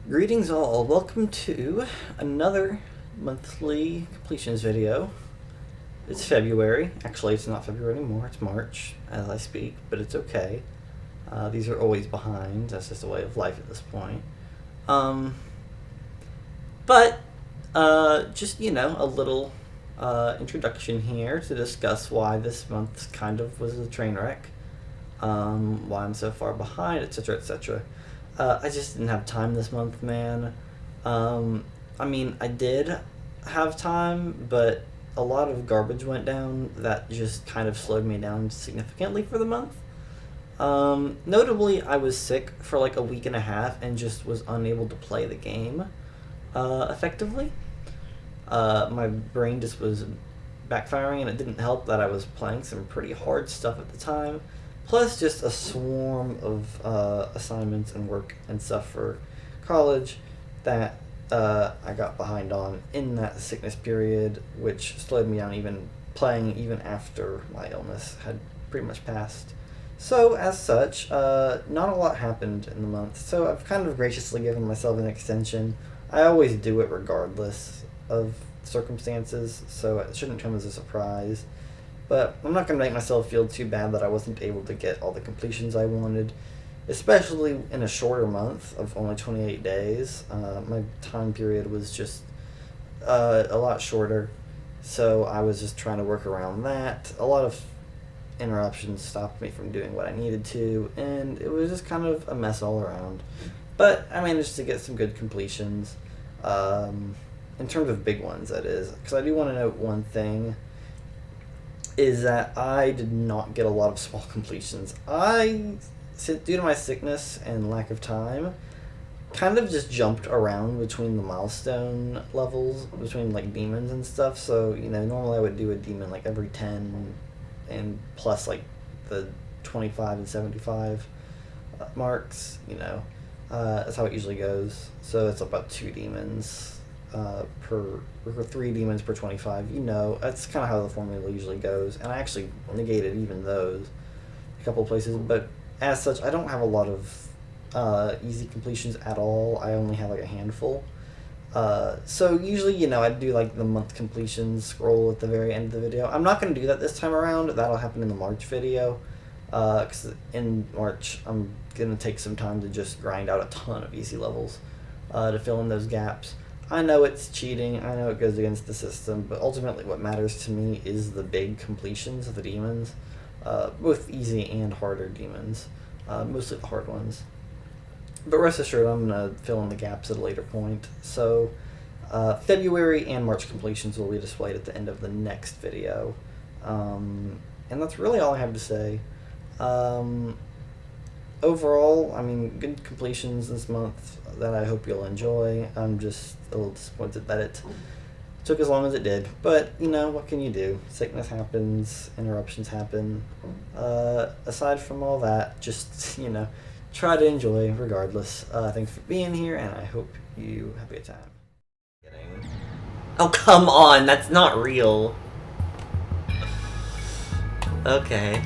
Greetings all, welcome to another monthly completions video. It's February. Actually, it's not February anymore, it's March as I speak, but it's okay. These are always behind, that's just a way of life at this point. Just, you know, a little introduction here to discuss why this month kind of was a train wreck, why I'm so far behind, etc., etc. I just didn't have time this month, man. I mean, I did have time, but a lot of garbage went down that just kind of slowed me down significantly for the month. Notably, I was sick for like a week and a half and just was unable to play the game effectively. My brain just was backfiring, and it didn't help that I was playing some pretty hard stuff at the time. Plus, just a swarm of assignments and work and stuff for college that I got behind on in that sickness period, which slowed me down even playing even after my illness had pretty much passed. So, as such, not a lot happened in the month, so I've kind of graciously given myself an extension. I always do it regardless of circumstances, so it shouldn't come as a surprise. But I'm not going to make myself feel too bad that I wasn't able to get all the completions I wanted, especially in a shorter month of only 28 days. My time period was just a lot shorter, so I was just trying to work around that. A lot of interruptions stopped me from doing what I needed to, and it was just kind of a mess all around. But I managed to get some good completions, in terms of big ones, that is. Because I do want to note one thing, is that I did not get a lot of small completions. Due to my sickness and lack of time, kind of just jumped around between the milestone levels, between like demons and stuff. So, you know, normally I would do a demon like every 10 and plus like the 25 and 75 marks, you know. That's how it usually goes. So it's about 2 demons per 3 demons per 25. You know, that's kind of how the formula usually goes. And I actually negated even those a couple of places. But as such, I don't have a lot of easy completions at all. I only have like a handful. So usually, you know, I do like the month completions scroll at the very end of the video. I'm not going to do that this time around. That'll happen in the March video. Because in March, I'm going to take some time to just grind out a ton of easy levels to fill in those gaps. I know it's cheating, I know it goes against the system, but ultimately what matters to me is the big completions of the demons, both easy and harder demons, mostly the hard ones. But rest assured, I'm going to fill in the gaps at a later point. So February and March completions will be displayed at the end of the next video. And that's really all I have to say. Overall, I mean, good completions this month that I hope you'll enjoy. I'm just a little disappointed that it took as long as it did. But, you know, what can you do? Sickness happens, interruptions happen. Aside from all that, just, you know, try to enjoy regardless. Thanks for being here, and I hope you have a good time. Oh, come on! That's not real! Okay.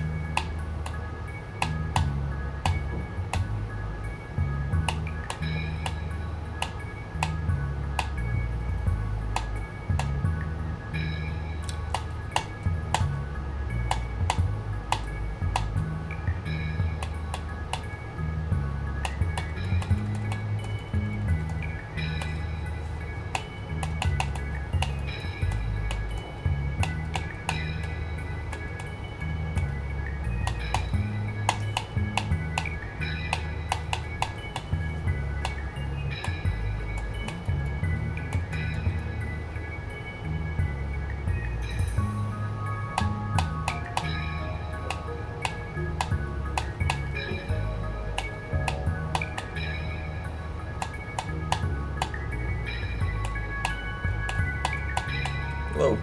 Whoa.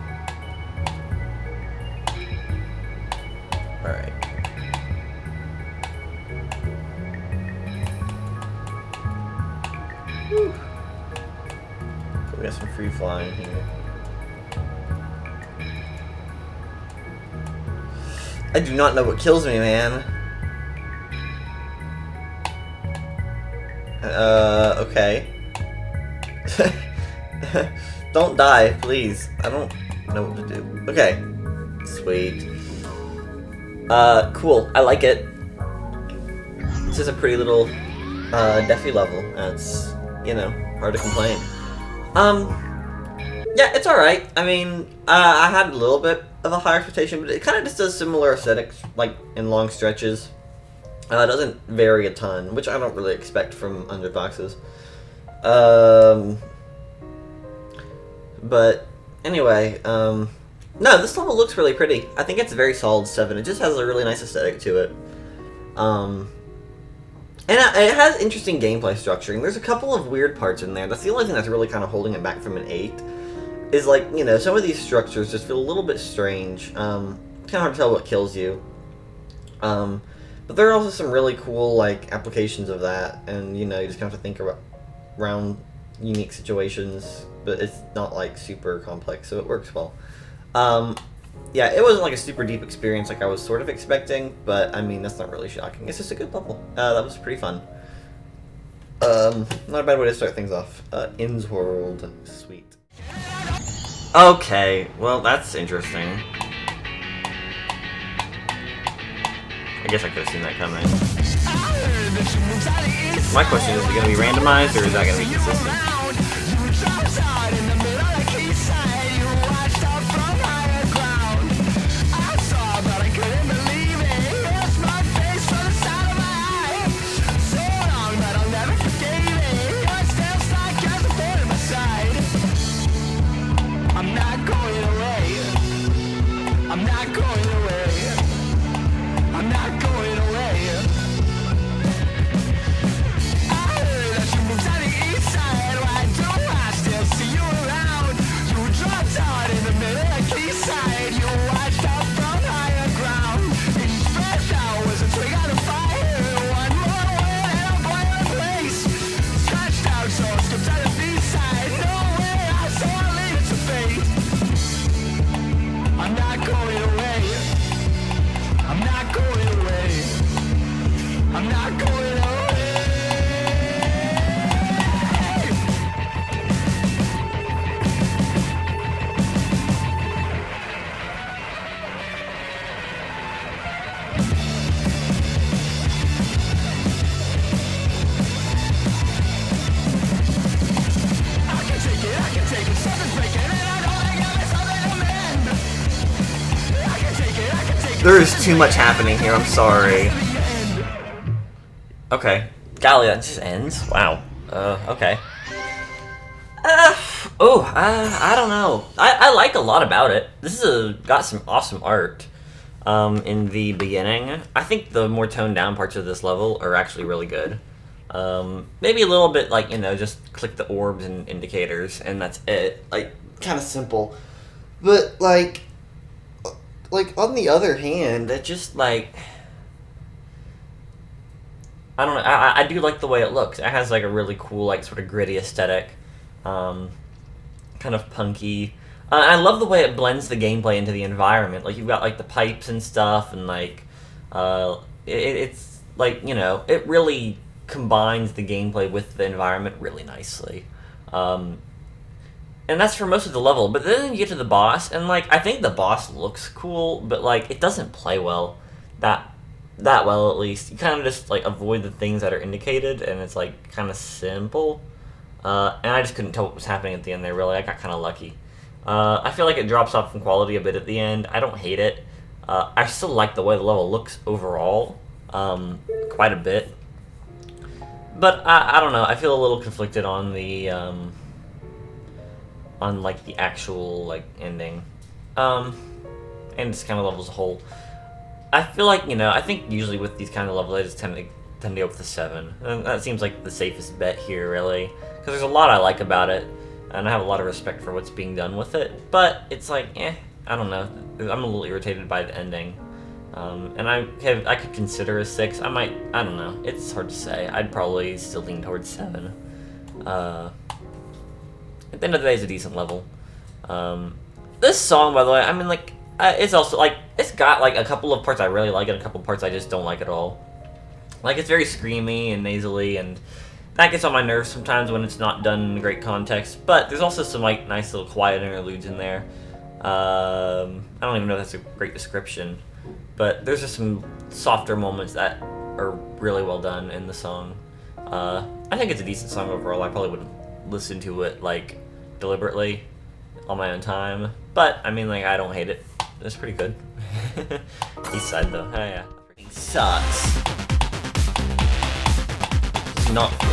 Alright. Whew. We got some free flying here. I do not know what kills me, man. Okay. Don't die, please. I don't know what to do. Okay. Sweet. Cool. I like it. This is a pretty little, Deafy level. That's, you know, hard to complain. Yeah, it's alright. I mean, I had a little bit of a higher expectation, but it kind of just does similar aesthetics, like, in long stretches. It doesn't vary a ton, which I don't really expect from underboxes. But, anyway, no, this level looks really pretty. I think it's a very solid 7. It just has a really nice aesthetic to it. And it has interesting gameplay structuring. There's a couple of weird parts in there. That's the only thing that's really kind of holding it back from an 8. Is like, you know, some of these structures just feel a little bit strange. Kind of hard to tell what kills you. But there are also some really cool, like, applications of that. And, you know, you just kind of have to think around unique situations. But it's not, like, super complex, so it works well. Yeah, it wasn't like a super deep experience like I was sort of expecting, but I mean, that's not really shocking. It's just a good level. That was pretty fun. Not a bad way to start things off. In's World. Sweet. Okay, well, that's interesting. I guess I could have seen that coming. My question is it going to be randomized, or is that going to be consistent? There is too much happening here, I'm sorry. Okay. Golly, that just ends? Wow. Okay. I don't know. I like a lot about it. This is got some awesome art in the beginning. I think the more toned down parts of this level are actually really good. Maybe a little bit like, you know, just click the orbs and indicators and that's it. Like, kind of simple. But, like, on the other hand, it just, like, I don't know, I do like the way it looks. It has, like, a really cool, like, sort of gritty aesthetic, kind of punky. I love the way it blends the gameplay into the environment. Like, you've got, like, the pipes and stuff, and, like, it's, like, you know, it really combines the gameplay with the environment really nicely. And that's for most of the level, but then you get to the boss, and, like, I think the boss looks cool, but, like, it doesn't play well, that well, at least. You kind of just, like, avoid the things that are indicated, and it's, like, kind of simple. And I just couldn't tell what was happening at the end there, really. I got kind of lucky. I feel like it drops off in quality a bit at the end. I don't hate it. I still like the way the level looks overall, quite a bit. But, I don't know, I feel a little conflicted on the, on, like, the actual, like, ending. And just kind of levels as a whole. I feel like, you know, I think usually with these kind of levels, I just tend to go with the 7. And that seems like the safest bet here, really. Because there's a lot I like about it, and I have a lot of respect for what's being done with it. But it's like, I don't know. I'm a little irritated by the ending. And I could consider a 6. I don't know. It's hard to say. I'd probably still lean towards 7. At the end of the day, it's a decent level. This song, by the way, I mean, like, it's also, like, it's got, like, a couple of parts I really like and a couple of parts I just don't like at all. Like, it's very screamy and nasally, and that gets on my nerves sometimes when it's not done in great context. But there's also some like nice little quiet interludes in there. I don't even know if that's a great description, but there's just some softer moments that are really well done in the song. I think it's a decent song overall. I probably would listen to it like deliberately on my own time, but I mean, like, I don't hate it. It's pretty good. Eastside though, oh yeah, freaking sucks. It's not good.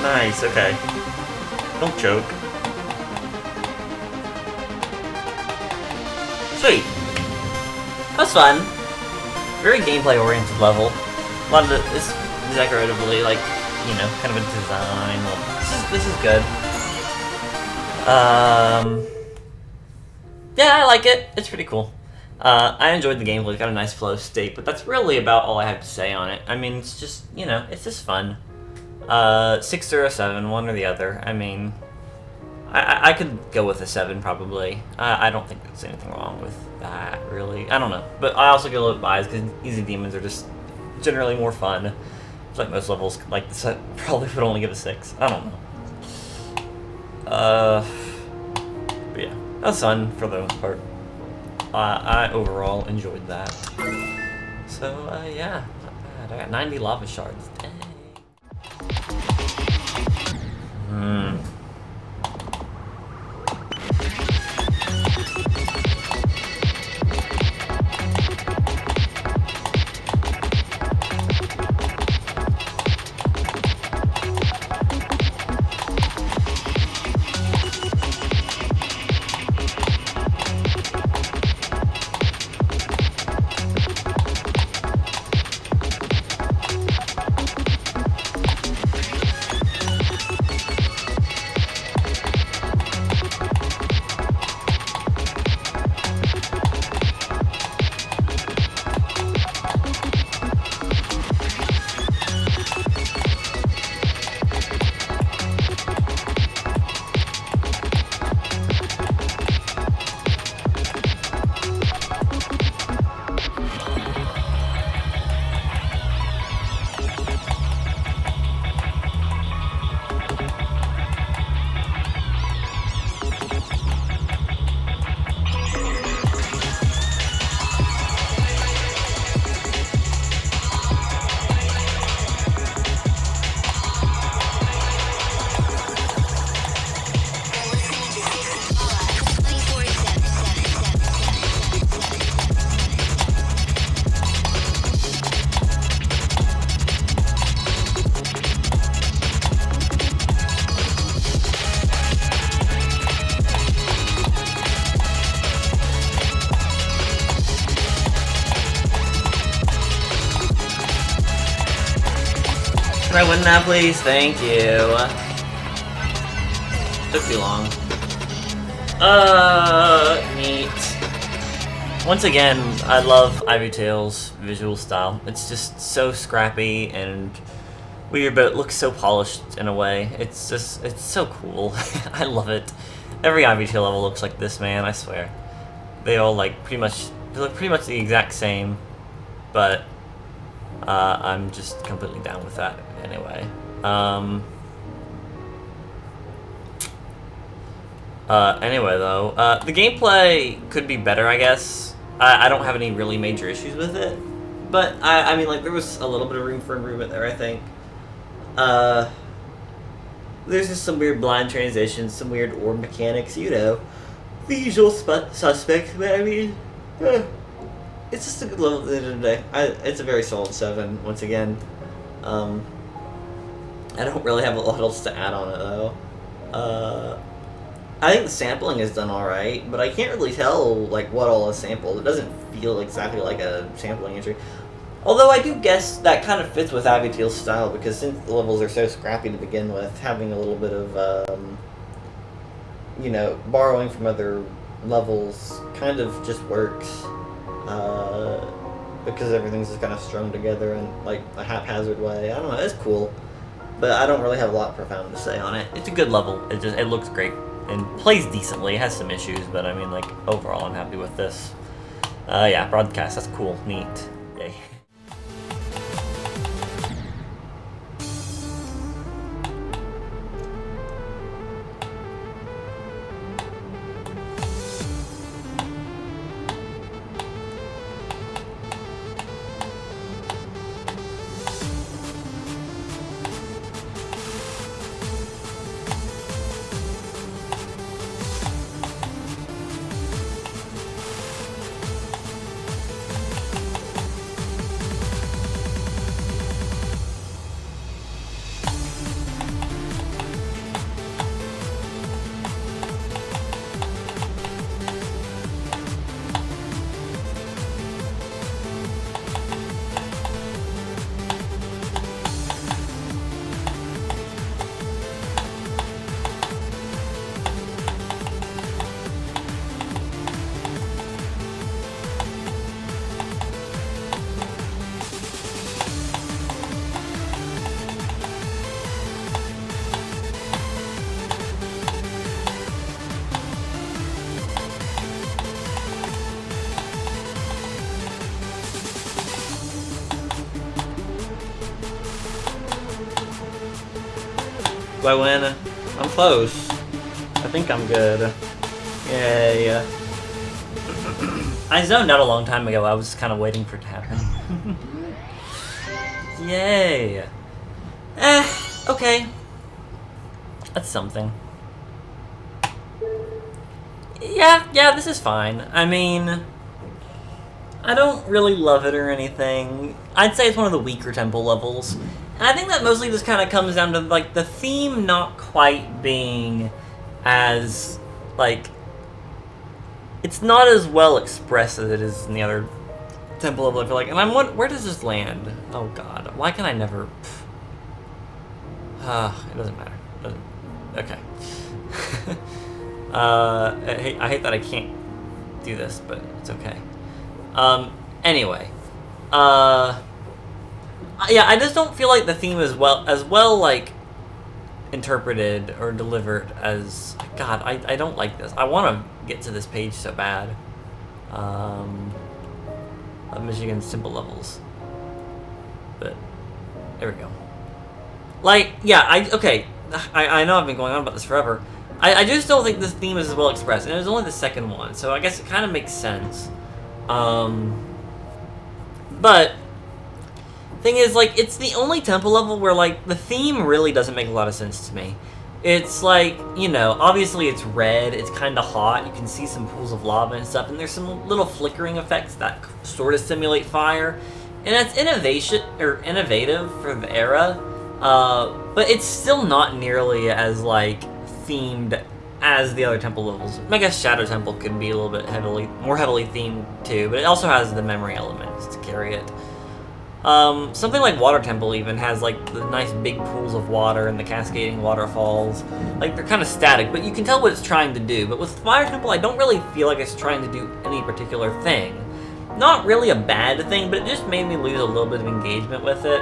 Nice, okay. Don't choke. Sweet. That's fun. Very gameplay oriented level. A lot of this decoratively, like, you know, kind of a design level. This is good. Yeah, I like it. It's pretty cool. I enjoyed the gameplay. It's got a nice flow state, but that's really about all I have to say on it. I mean, it's just, you know, it's just fun. 6 or a 7, one or the other. I mean, I could go with a 7 probably. I don't think there's anything wrong with that, really. I don't know. But I also get a little biased because Easy Demons are just generally more fun. It's like most levels, like this, I probably would only give a 6. I don't know. But yeah, that was fun for the most part. I overall enjoyed that. So, yeah, not bad. I got 90 lava shards. Dang. Can I win that, please? Thank you. Took too long. Neat. Once again, I love ivyteal's visual style. It's just so scrappy and weird, but it looks so polished in a way. It's just, it's so cool. I love it. Every ivyteal level looks like this, man, I swear. They all they look pretty much the exact same, but I'm just completely down with that anyway. Anyway, though, the gameplay could be better, I guess. I don't have any really major issues with it. But, I mean, like, there was a little bit of room for improvement there, I think. There's just some weird blind transitions, some weird orb mechanics, you know. The usual suspects, but I mean, it's just a good level at the end of the day. It's a very solid 7, once again. I don't really have a lot else to add on it, though. I think the sampling is done alright, but I can't really tell, like, what all is sampled. It doesn't feel exactly like a sampling entry. Although I do guess that kind of fits with ivyteal's style, because since the levels are so scrappy to begin with, having a little bit of, you know, borrowing from other levels kind of just works. Because everything's just kind of strung together in, like, a haphazard way. I don't know, it's cool. But I don't really have a lot profound to say on it. It's a good level. It looks great and plays decently. It has some issues, but I mean, like, overall, I'm happy with this. Yeah, broadcast. That's cool. Neat. Yay. Do I win? I'm close. I think I'm good. Yay. I zoned out a long time ago. I was kind of waiting for it to happen. Yay. Okay. That's something. Yeah, this is fine. I mean, I don't really love it or anything. I'd say it's one of the weaker temple levels. And I think that mostly just kind of comes down to, like, the theme not quite being as, like, it's not as well expressed as it is in the other temple level, I feel like. And I'm wondering, where does this land? Oh, God. Why can I never... it doesn't matter. It doesn't... Okay. I hate that I can't do this, but it's okay. Anyway. Yeah, I just don't feel like the theme is well like interpreted or delivered as... God, I don't like this. I want to get to this page so bad. Of Michigun's simple levels. But there we go. Like, yeah, I know I've been going on about this forever. I just don't think this theme is as well expressed, and it was only the second one, so I guess it kind of makes sense. But thing is, like, it's the only temple level where, like, the theme really doesn't make a lot of sense to me. It's like, you know, obviously it's red, it's kind of hot, you can see some pools of lava and stuff, and there's some little flickering effects that sort of simulate fire, and that's innovative for the era, but it's still not nearly as, like, themed as the other temple levels. I guess Shadow Temple could be a little bit more heavily themed too, but it also has the memory elements to carry it. Something like Water Temple even has, like, the nice big pools of water and the cascading waterfalls. Like, they're kind of static, but you can tell what it's trying to do. But with Fire Temple, I don't really feel like it's trying to do any particular thing. Not really a bad thing, but it just made me lose a little bit of engagement with it.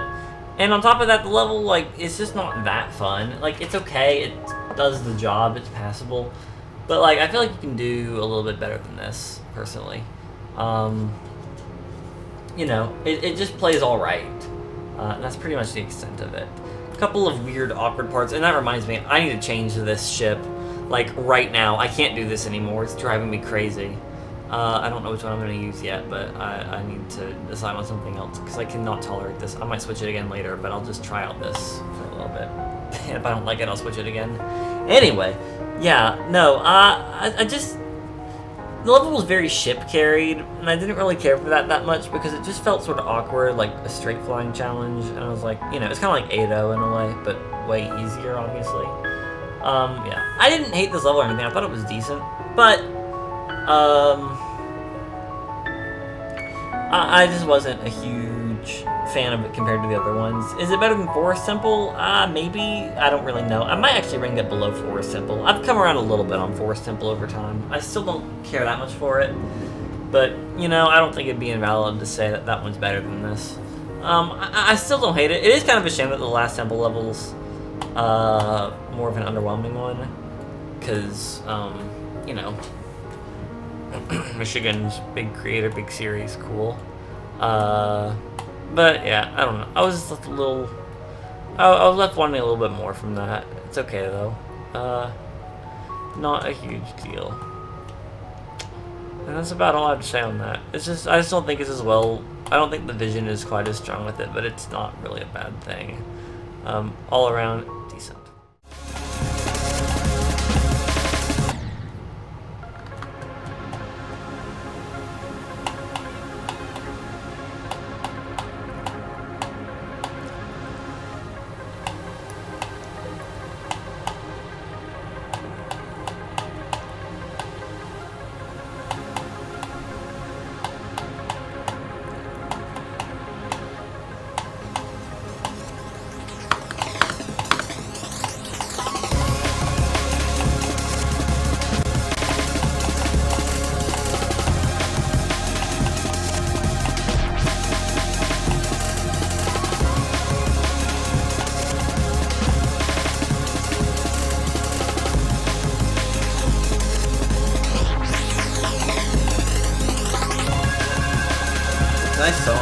And on top of that, the level, like, it's just not that fun. Like, it's okay, it does the job, it's passable. But, like, I feel like you can do a little bit better than this, personally. You know, it just plays alright. That's pretty much the extent of it. A couple of weird, awkward parts, and that reminds me, I need to change this ship. like right now. I can't do this anymore. It's driving me crazy. I don't know which one I'm going to use yet, but I need to decide on something else because I cannot tolerate this. I might switch it again later, but I'll just try out this for a little bit. If I don't like it, I'll switch it again. Anyway, yeah, no, I just... The level was very ship carried, and I didn't really care for that much because it just felt sort of awkward, like a straight flying challenge, and I was like, you know, it's kind of like Ado in a way, but way easier, obviously. Yeah, I didn't hate this level or anything. I thought it was decent, but I just wasn't a huge fan of it compared to the other ones. Is it better than Forest Temple? Maybe. I don't really know. I might actually rank it below Forest Temple. I've come around a little bit on Forest Temple over time. I still don't care that much for it, but, you know, I don't think it'd be invalid to say that that one's better than this. I still don't hate it. It is kind of a shame that the last temple level's more of an underwhelming one, because, you know, Michigun's big creator, big series, cool. But yeah, I don't know. I was just left a little... I was left wanting a little bit more from that. It's okay though. Not a huge deal. And that's about all I have to say on that. It's just, I just don't think it's as well... I don't think the vision is quite as strong with it, but it's not really a bad thing. All around, decent. Nice song.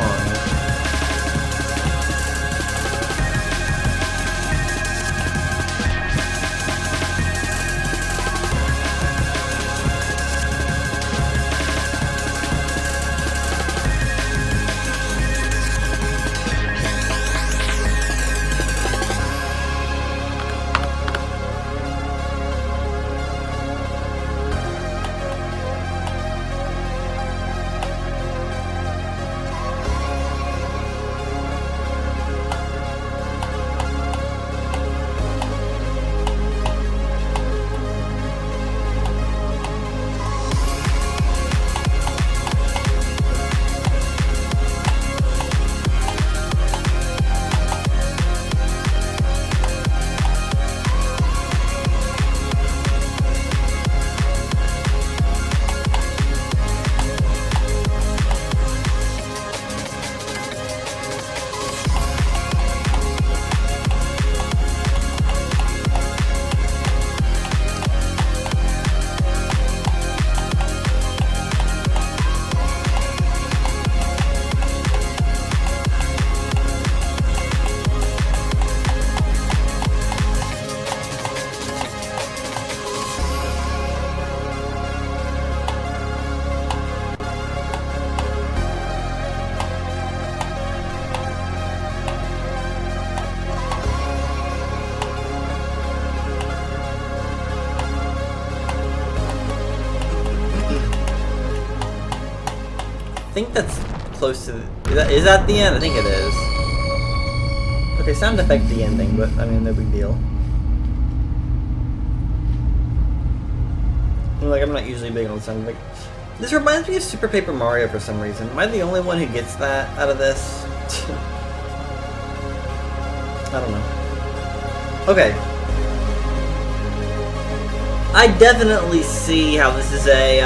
I think that's close to... Is that the end? I think it is. Okay, sound effect the ending, but I mean, no big deal. Like, I'm not usually big on sound effect. This reminds me of Super Paper Mario for some reason. Am I the only one who gets that out of this? I don't know. Okay. I definitely see how this is a,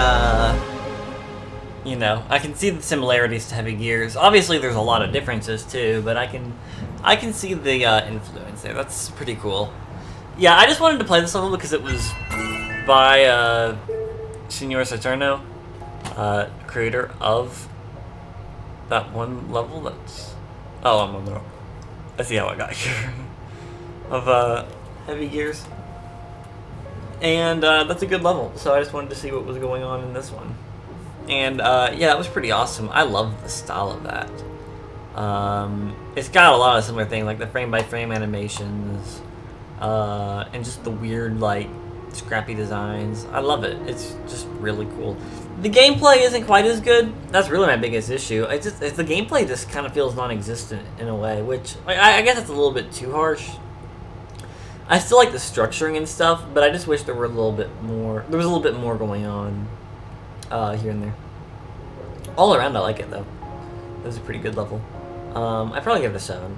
you know, I can see the similarities to Heavy Gears. Obviously, there's a lot of differences too, but I can see the influence there. That's pretty cool. Yeah, I just wanted to play this level because it was by SeniorSaturno, creator of that one level that's... Oh, I'm on the... I see how I got here. Of Heavy Gears. and that's a good level. So I just wanted to see what was going on in this one. And yeah, that was pretty awesome. I love the style of that. It's got a lot of similar things, like the frame-by-frame animations, and just the weird, like, scrappy designs. I love it. It's just really cool. The gameplay isn't quite as good. That's really my biggest issue. It's the gameplay just kind of feels non-existent in a way, which I guess that's a little bit too harsh. I still like the structuring and stuff, but I just wish there were a little bit more. There was a little bit more going on here and there. All around, I like it though. It was a pretty good level. I'd probably give it a 7.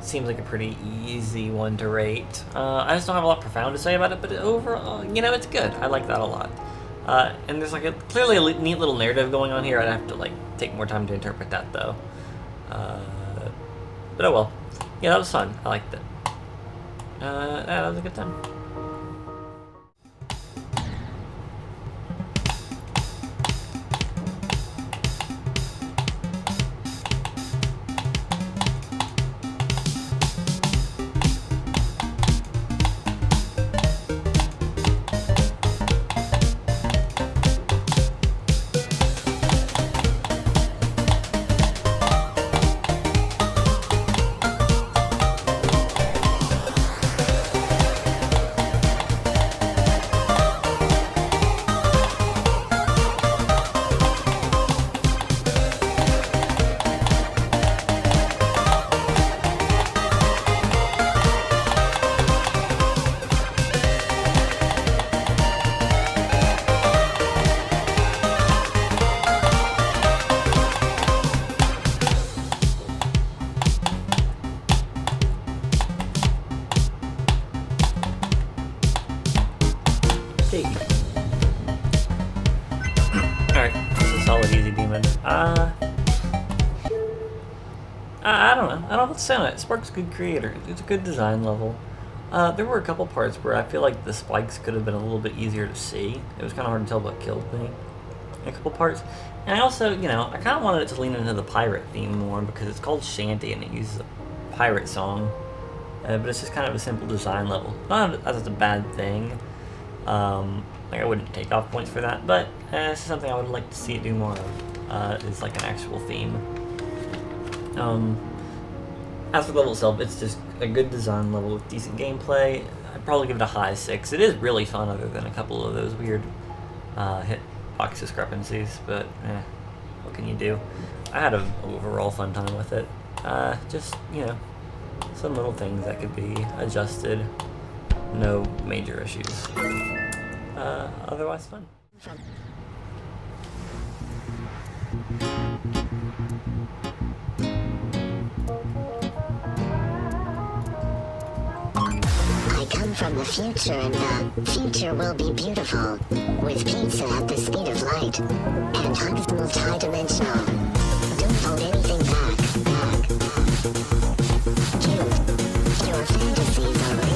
Seems like a pretty easy one to rate. I just don't have a lot profound to say about it, but overall, you know, it's good. I like that a lot. And there's like clearly a neat little narrative going on here. I'd have to like take more time to interpret that though. But oh well. Yeah, that was fun. I liked it. Yeah, that was a good time. Alright, this is a solid easy demon. I don't know. I don't know what to say on it. Spark's a good creator. It's a good design level. There were a couple parts where I feel like the spikes could have been a little bit easier to see. It was kind of hard to tell what killed me in a couple parts. And I also, you know, I kind of wanted it to lean into the pirate theme more because it's called Shanty and it uses a pirate song. But it's just kind of a simple design level. Not that it's a bad thing. Like I wouldn't take off points for that, but it's something I would like to see it do more of. It's like an actual theme. As for the level itself, it's just a good design level with decent gameplay. I'd probably give it a high 6. It is really fun other than a couple of those weird hitbox discrepancies, but what can you do? I had an overall fun time with it. Just, you know, some little things that could be adjusted. No major issues. Otherwise fun. I come from the future, and the future will be beautiful, with pizza at the speed of light, and hugs multi-dimensional. Don't hold anything back. Cute. Your fantasies are real.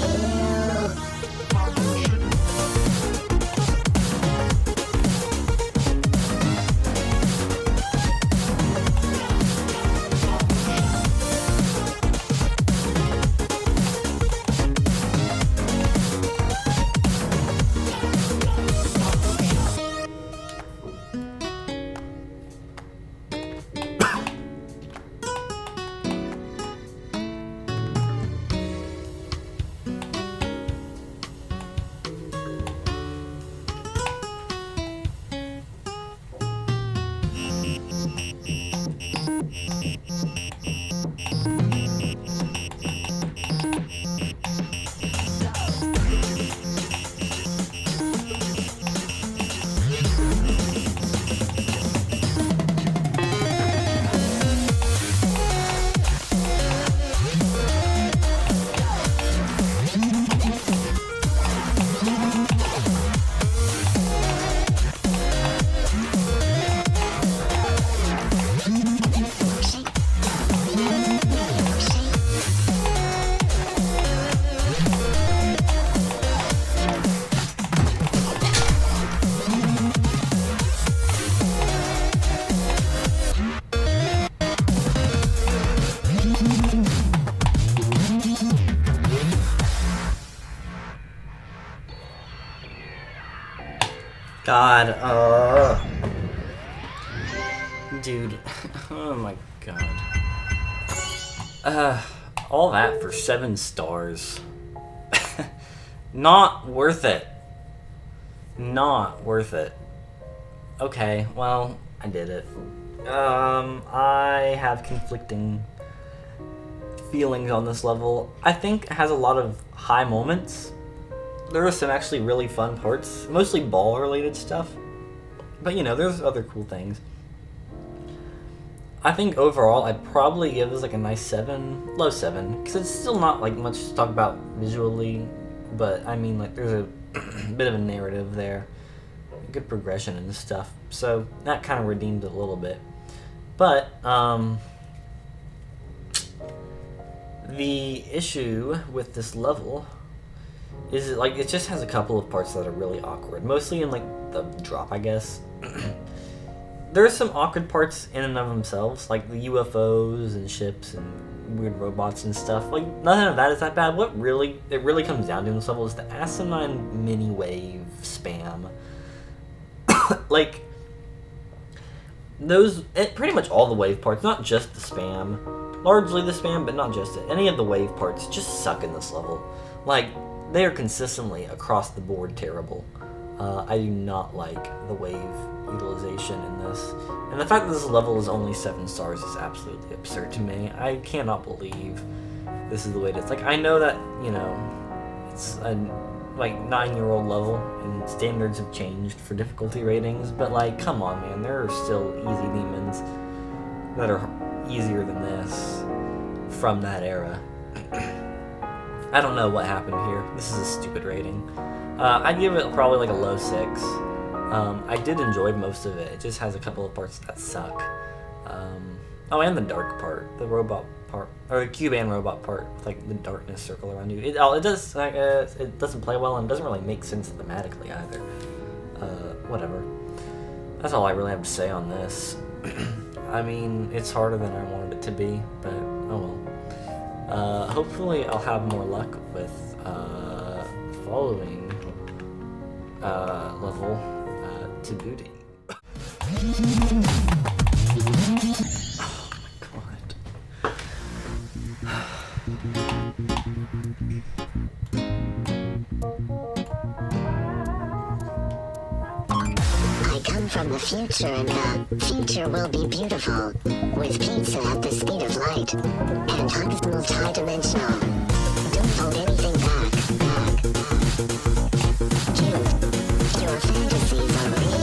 God, dude, oh my god. All that for 7 stars. Not worth it. Not worth it. Okay, well, I did it. I have conflicting feelings on this level. I think it has a lot of high moments. There are some actually really fun parts, mostly ball-related stuff. But, you know, there's other cool things. I think overall, I'd probably give this like a nice 7, low 7, because it's still not like much to talk about visually, but I mean, like, there's a bit of a narrative there, good progression and stuff, so that kind of redeemed it a little bit. But the issue with this level is it just has a couple of parts that are really awkward, mostly in like the drop, I guess. There's some awkward parts in and of themselves, like the UFOs and ships and weird robots and stuff. Like, nothing of that is that bad. What it really comes down to in this level is the asinine mini-wave spam. Like, pretty much all the wave parts, not just the spam. Largely the spam, but not just it. Any of the wave parts just suck in this level. Like, they are consistently, across the board, terrible. I do not like the wave utilization in this. And the fact that this level is only 7 stars is absolutely absurd to me. I cannot believe this is the way it is. Like, I know that, you know, it's a, like, 9-year-old level, and standards have changed for difficulty ratings, but, like, come on, man, there are still easy demons that are easier than this from that era. I don't know what happened here. This is a stupid rating. I'd give it probably like a low 6. I did enjoy most of it. It just has a couple of parts that suck. Oh, and the dark part, the robot part, or the cube and robot part, with like the darkness circle around you. It does. It doesn't play well, and it doesn't really make sense thematically either. Whatever. That's all I really have to say on this. I mean, it's harder than I wanted it to be, but oh well. Hopefully, I'll have more luck with following level TiBuTi. Oh my I come from the future, and the future will be beautiful, with pizza at the speed of light, and hugs moved high-dimensional. Don't hold anything back. Cute. Your fantasies are real.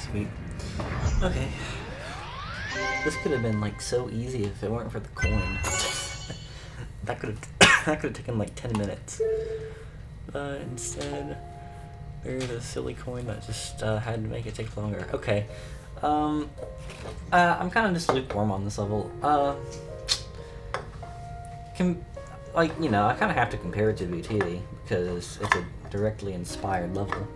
Sweet. Okay. This could have been like so easy if it weren't for the coin. that could have taken like 10 minutes. But instead, there's a silly coin that just had to make it take longer. Okay. I'm kind of just lukewarm on this level. like, you know, I kind of have to compare it to BuTiTi because it's a directly inspired level.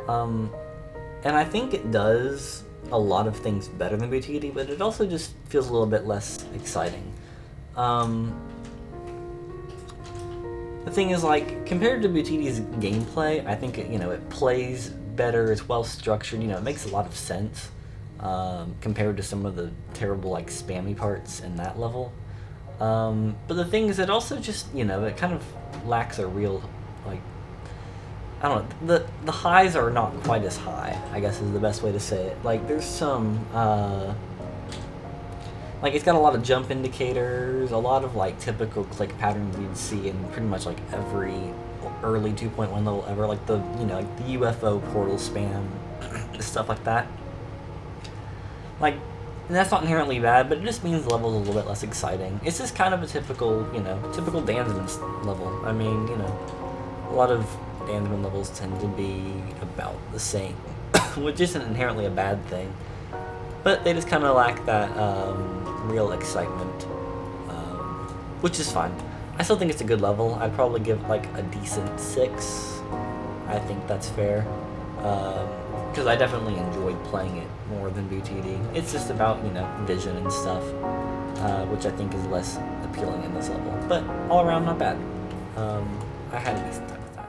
And I think it does a lot of things better than BuTiTi, but it also just feels a little bit less exciting. The thing is, like, compared to BuTiTi's gameplay, I think, you know, it plays better, it's well structured, you know, it makes a lot of sense, compared to some of the terrible, like, spammy parts in that level. But the thing is, it also just, you know, it kind of lacks a real, like, I don't know, the highs are not quite as high, I guess is the best way to say it. Like, there's some, like, it's got a lot of jump indicators, a lot of, like, typical click patterns you'd see in pretty much, like, every early 2.1 level ever, like the, you know, like the UFO portal spam, stuff like that. Like, and that's not inherently bad, but it just means the level's a little bit less exciting. It's just kind of a typical, you know, typical Danzmen level. I mean, you know, a lot of Danzmen levels tend to be about the same, which isn't inherently a bad thing. But they just kind of lack that real excitement, which is fine. I still think it's a good level. I'd probably give like a decent 6. I think that's fair. Because I definitely enjoyed playing it more than BuTiTi. It's just about, you know, vision and stuff, which I think is less appealing in this level. But all around, not bad. I had a decent time with that.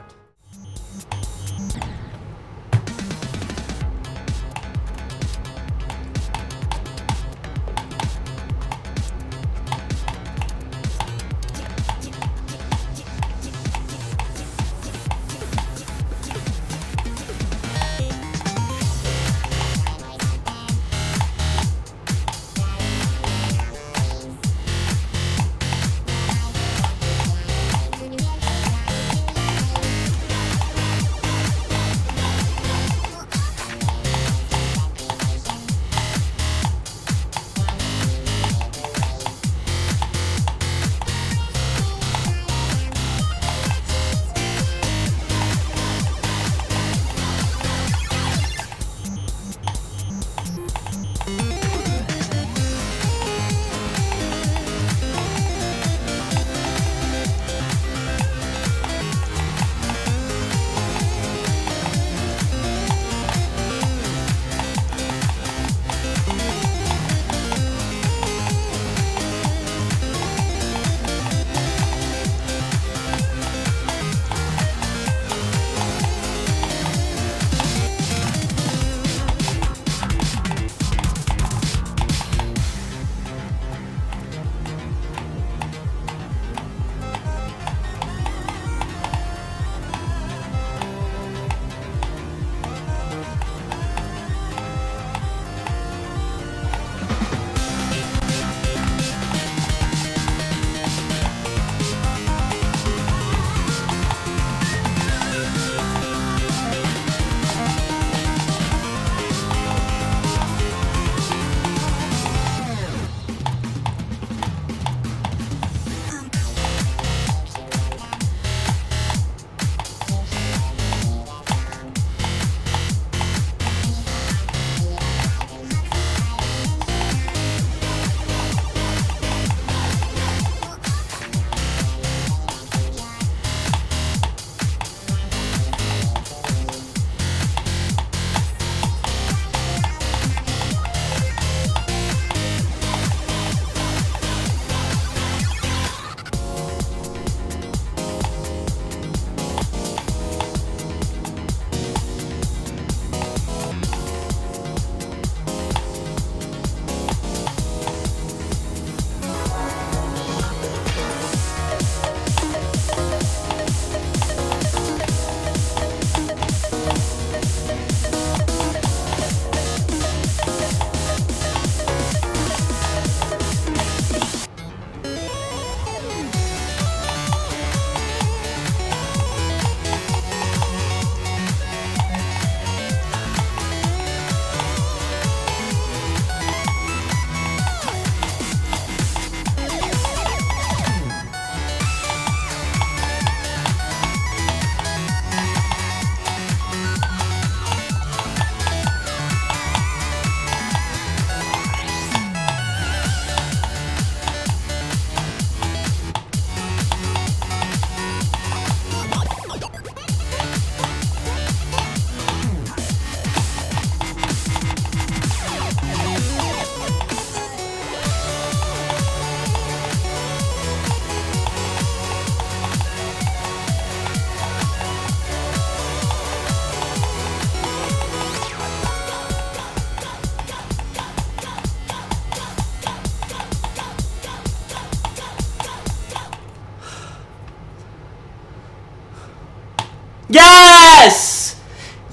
Yes!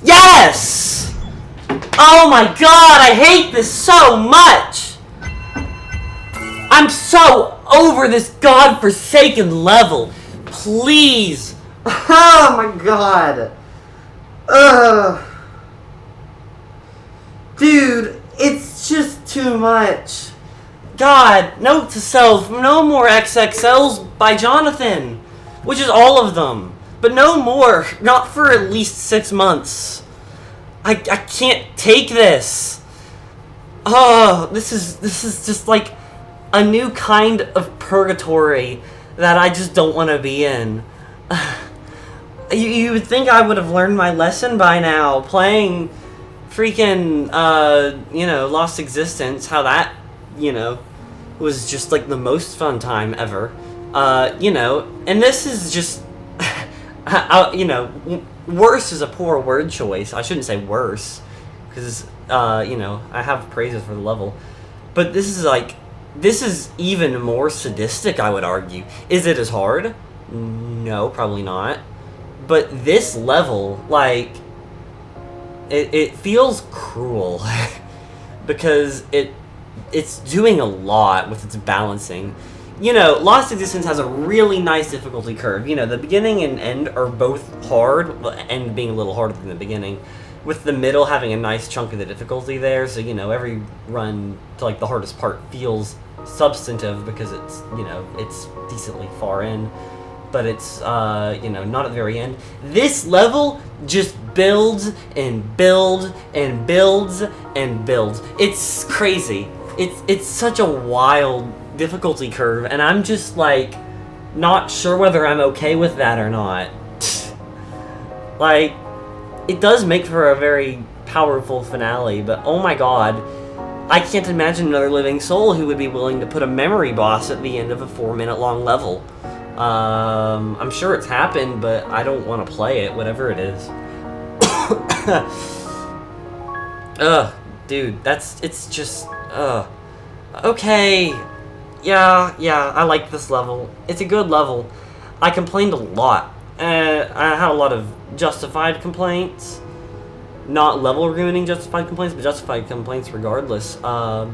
Yes! Oh my god, I hate this so much! I'm so over this godforsaken level. Please. Oh my god. Ugh. Dude, it's just too much. God, note to self, no more XXLs by Jonathan. Which is all of them. But no more. Not for at least 6 months. I can't take this. Oh, this is just like a new kind of purgatory that I just don't want to be in. You would think I would have learned my lesson by now, playing freaking, Lost Existence, how that, was just like the most fun time ever. And this is just, worse is a poor word choice. I shouldn't say worse, because, I have praises for the level. But this is even more sadistic, I would argue. Is it as hard? No, probably not. But this level, like, it feels cruel. Because it's doing a lot with its balancing. Lost Existence has a really nice difficulty curve. The beginning and end are both hard, the end being a little harder than the beginning, with the middle having a nice chunk of the difficulty there, so, every run to, like, the hardest part feels substantive because it's, it's decently far in, but it's, not at the very end. This level just builds and builds and builds and builds. It's crazy. It's such a wild difficulty curve, and I'm just, like, not sure whether I'm okay with that or not. Like, it does make for a very powerful finale, but oh my god, I can't imagine another living soul who would be willing to put a memory boss at the end of a 4-minute long level. I'm sure it's happened, but I don't want to play it, whatever it is. Ugh, dude, it's just, okay. Yeah, I like this level. It's a good level. I complained a lot. I had a lot of justified complaints. Not level ruining justified complaints, but justified complaints regardless. I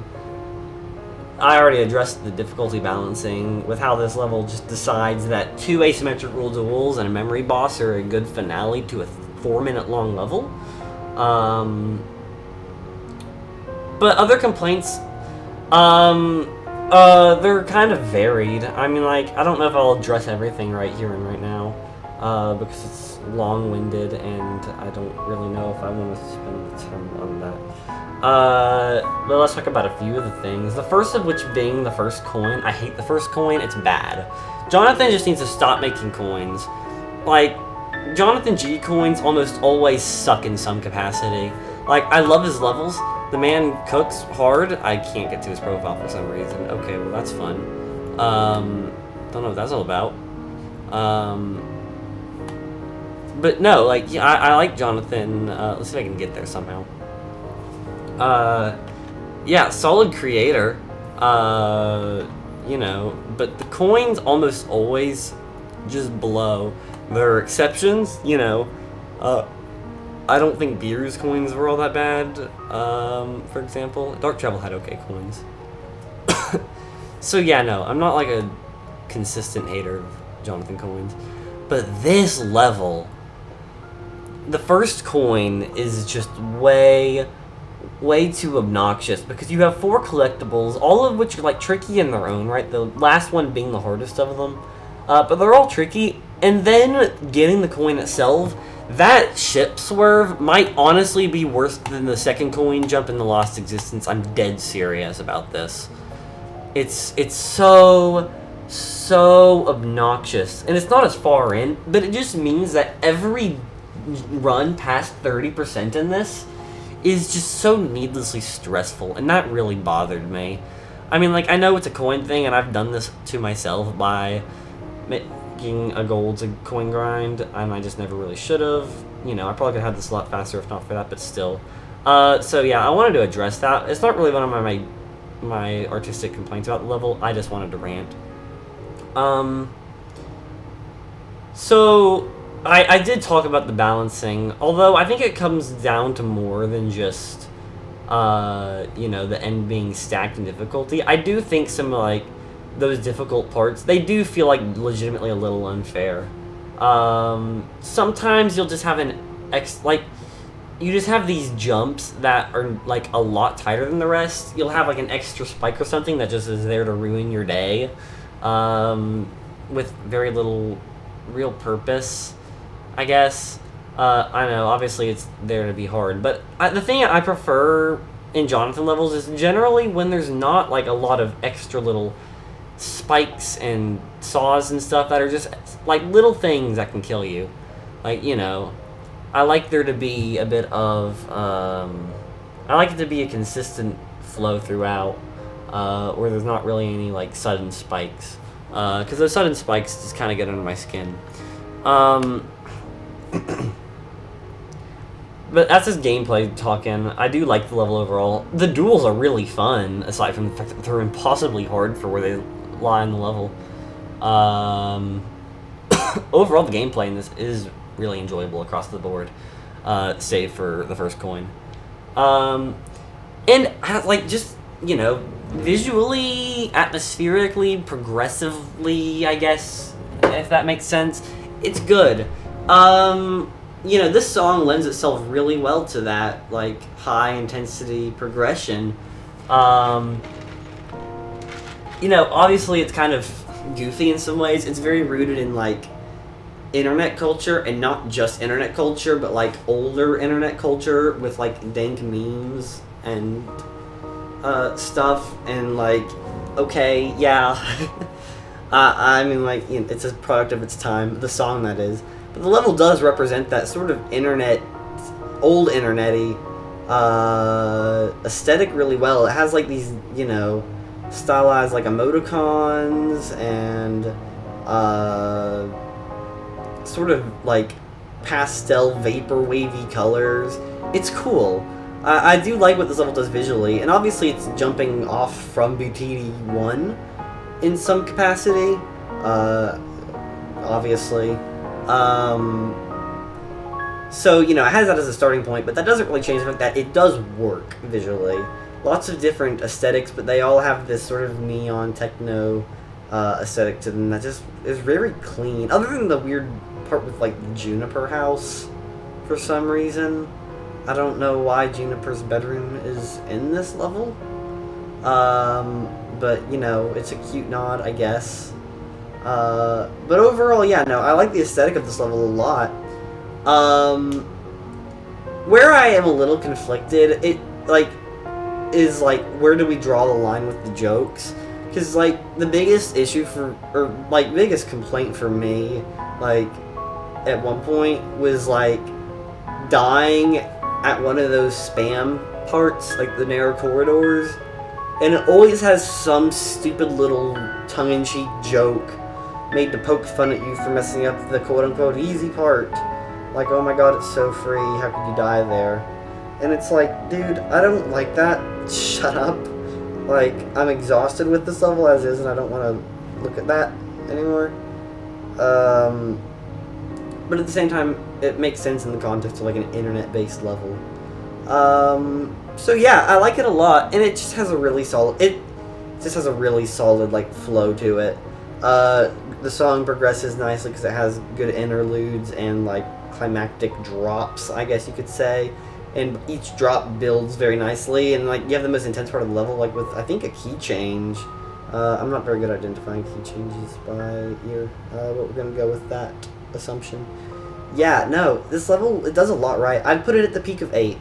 already addressed the difficulty balancing with how this level just decides that 2 asymmetrical duels and a memory boss are a good finale to a 4-minute long level. But other complaints, they're kind of varied. I mean, like, I don't know if I'll address everything right here and right now, because it's long-winded, and I don't really know if I want to spend the time on that. But let's talk about a few of the things. The first of which being the first coin. I hate the first coin. It's bad. Jonathan just needs to stop making coins. Like, JonathanGD coins almost always suck in some capacity. Like, I love his levels. The man cooks hard. I can't get to his profile for some reason. Okay, well, that's fun. Don't know what that's all about. But no, like, yeah, I like Jonathan. Let's see if I can get there somehow. Yeah, solid creator. But the coins almost always just blow. There are exceptions, I don't think Beer's coins were all that bad, for example. Dark Travel had okay coins. So yeah, no, I'm not like a consistent hater of Jonathan coins. But this level, the first coin is just way too obnoxious, because you have 4 collectibles, all of which are, like, tricky in their own right, the last one being the hardest of them. But they're all tricky, and then getting the coin itself, that ship swerve might honestly be worse than the second coin jump in the Lost Existence. I'm dead serious about this. It's so obnoxious, and it's not as far in, but it just means that every run past 30% in this is just so needlessly stressful, and that really bothered me. I mean, like, I know it's a coin thing, and I've done this to myself by making a gold to coin grind, and I just never really should have. I probably could have had this a lot faster if not for that, but still. So yeah, I wanted to address that. It's not really one of my artistic complaints about the level. I just wanted to rant. So I did talk about the balancing, although I think it comes down to more than just, you know, the end being stacked in difficulty. I do think some, like, those difficult parts, they do feel, like, legitimately a little unfair. Sometimes you'll just have you just have these jumps that are, like, a lot tighter than the rest. You'll have, like, an extra spike or something that just is there to ruin your day, with very little real purpose, I guess. I know, obviously it's there to be hard, but the thing I prefer in Jonathan levels is generally when there's not, like, a lot of extra little spikes and saws and stuff that are just, like, little things that can kill you. Like, you know, I like there to be a bit of, I like it to be a consistent flow throughout, where there's not really any, like, sudden spikes. Because those sudden spikes just kind of get under my skin. But that's just gameplay talking. I do like the level overall. The duels are really fun, aside from the fact that they're impossibly hard for where they lie in the level. Overall, the gameplay in this is really enjoyable across the board, save for the first coin. And, like, just, you know, visually, atmospherically, progressively, I guess, if that makes sense, it's good. You know, this song lends itself really well to that, like, high-intensity progression. You know, obviously it's kind of goofy in some ways. It's very rooted in, like, internet culture, and not just internet culture, but, like, older internet culture with, like, dank memes and stuff, and, like, okay, yeah. I mean, like, you know, it's a product of its time, the song that is. But the level does represent that sort of internet, old internet-y aesthetic really well. It has, like, these, you know, stylized, like, emoticons and sort of, like, pastel vapor wavy colors. It's cool. I do like what this level does visually, and obviously it's jumping off from BuTiTi II in some capacity, obviously. So, you know, it has that as a starting point, but that doesn't really change the fact that it does work visually. Lots of different aesthetics, but they all have this sort of neon techno aesthetic to them that just is very clean. Other than the weird part with, like, the Juniper house, for some reason. I don't know why Juniper's bedroom is in this level. But, you know, it's a cute nod, I guess. But overall, yeah, no, I like the aesthetic of this level a lot. Where I am a little conflicted, it, like, is, like, where do we draw the line with the jokes? Because, like, the biggest issue or, like, biggest complaint for me, like, at one point was, like, dying at one of those spam parts, like the narrow corridors, and it always has some stupid little tongue-in-cheek joke made to poke fun at you for messing up the quote-unquote easy part. Like, oh my god, it's so free, how could you die there? And it's like, dude, I don't like that. Shut up. Like, I'm exhausted with this level as is, and I don't want to look at that anymore. But at the same time, it makes sense in the context of, like, an internet-based level. So yeah, I like it a lot, and it just has a really solid, like, flow to it. The song progresses nicely because it has good interludes and, like, climactic drops, I guess you could say. And each drop builds very nicely, and, like, you have the most intense part of the level, like, with, I think, a key change. I'm not very good at identifying key changes by ear, but we're gonna go with that assumption. Yeah, no, this level, it does a lot right. I'd put it at the peak of 8.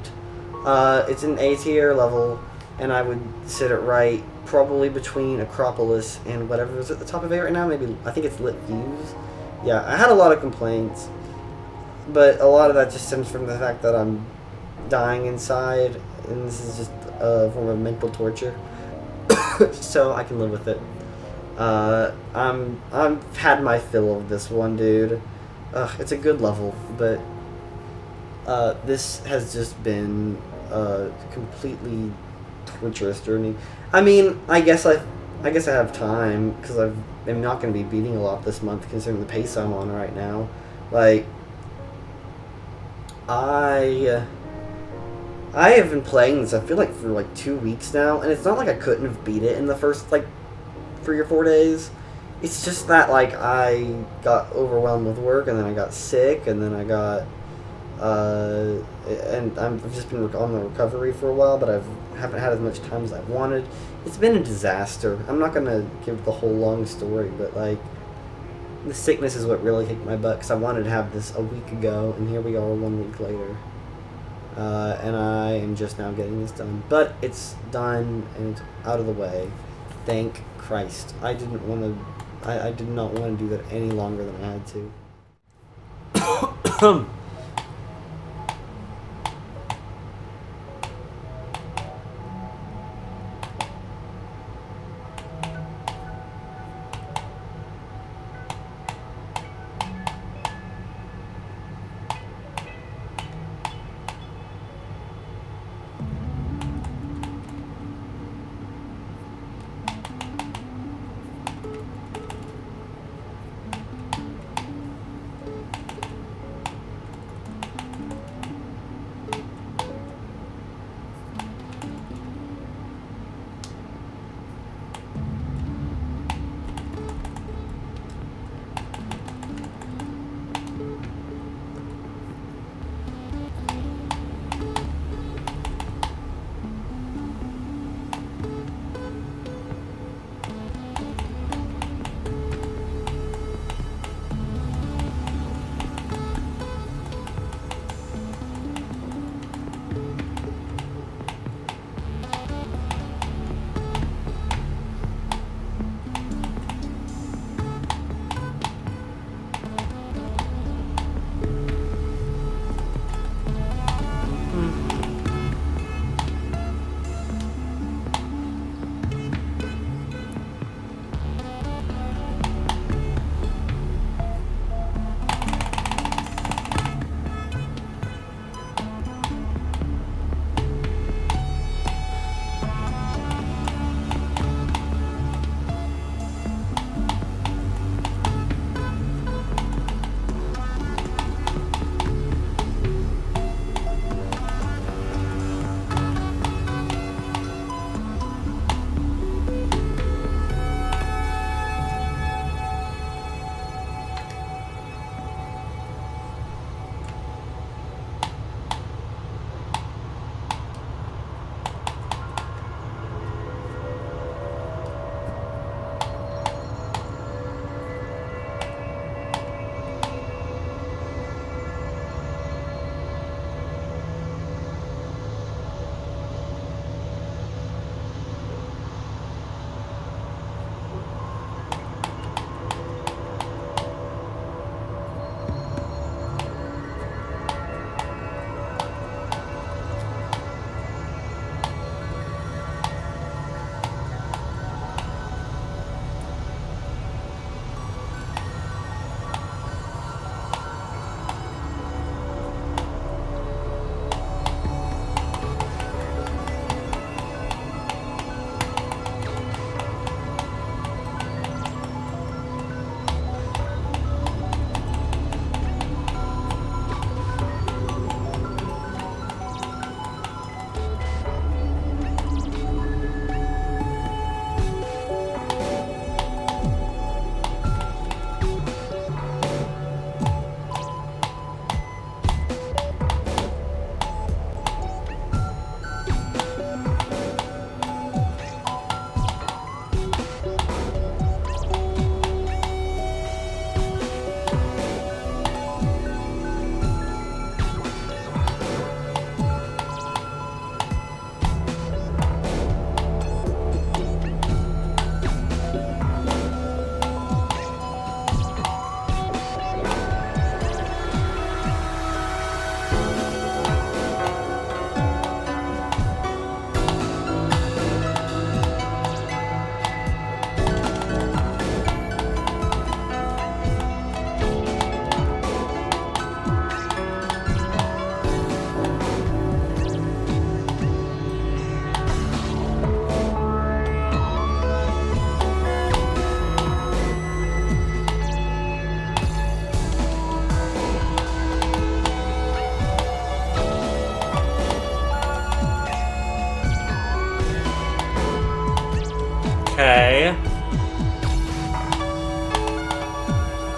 It's an A tier level, and I would sit it right probably between Acropolis and whatever is at the top of 8 right now. Maybe, I think it's Lit Views. Yeah, I had a lot of complaints, but a lot of that just stems from the fact that I'm dying inside, and this is just a form of mental torture. So I can live with it. I've had my fill of this one, dude. It's a good level, but this has just been a completely torturous journey. I mean, I guess I have time, because I'm not going to be beating a lot this month, considering the pace I'm on right now. Like, I have been playing this, I feel like, for like 2 weeks now, and it's not like I couldn't have beat it in the first like 3 or 4 days. It's just that like I got overwhelmed with work, and then I got sick, and then I got and I've just been on the recovery for a while, but haven't had as much time as I wanted. It's been a disaster. I'm not gonna give the whole long story, but like the sickness is what really kicked my butt, because I wanted to have this a week ago, and here we are 1 week later. And I am just now getting this done. But it's done, and it's out of the way. Thank Christ. I did not want to do that any longer than I had to.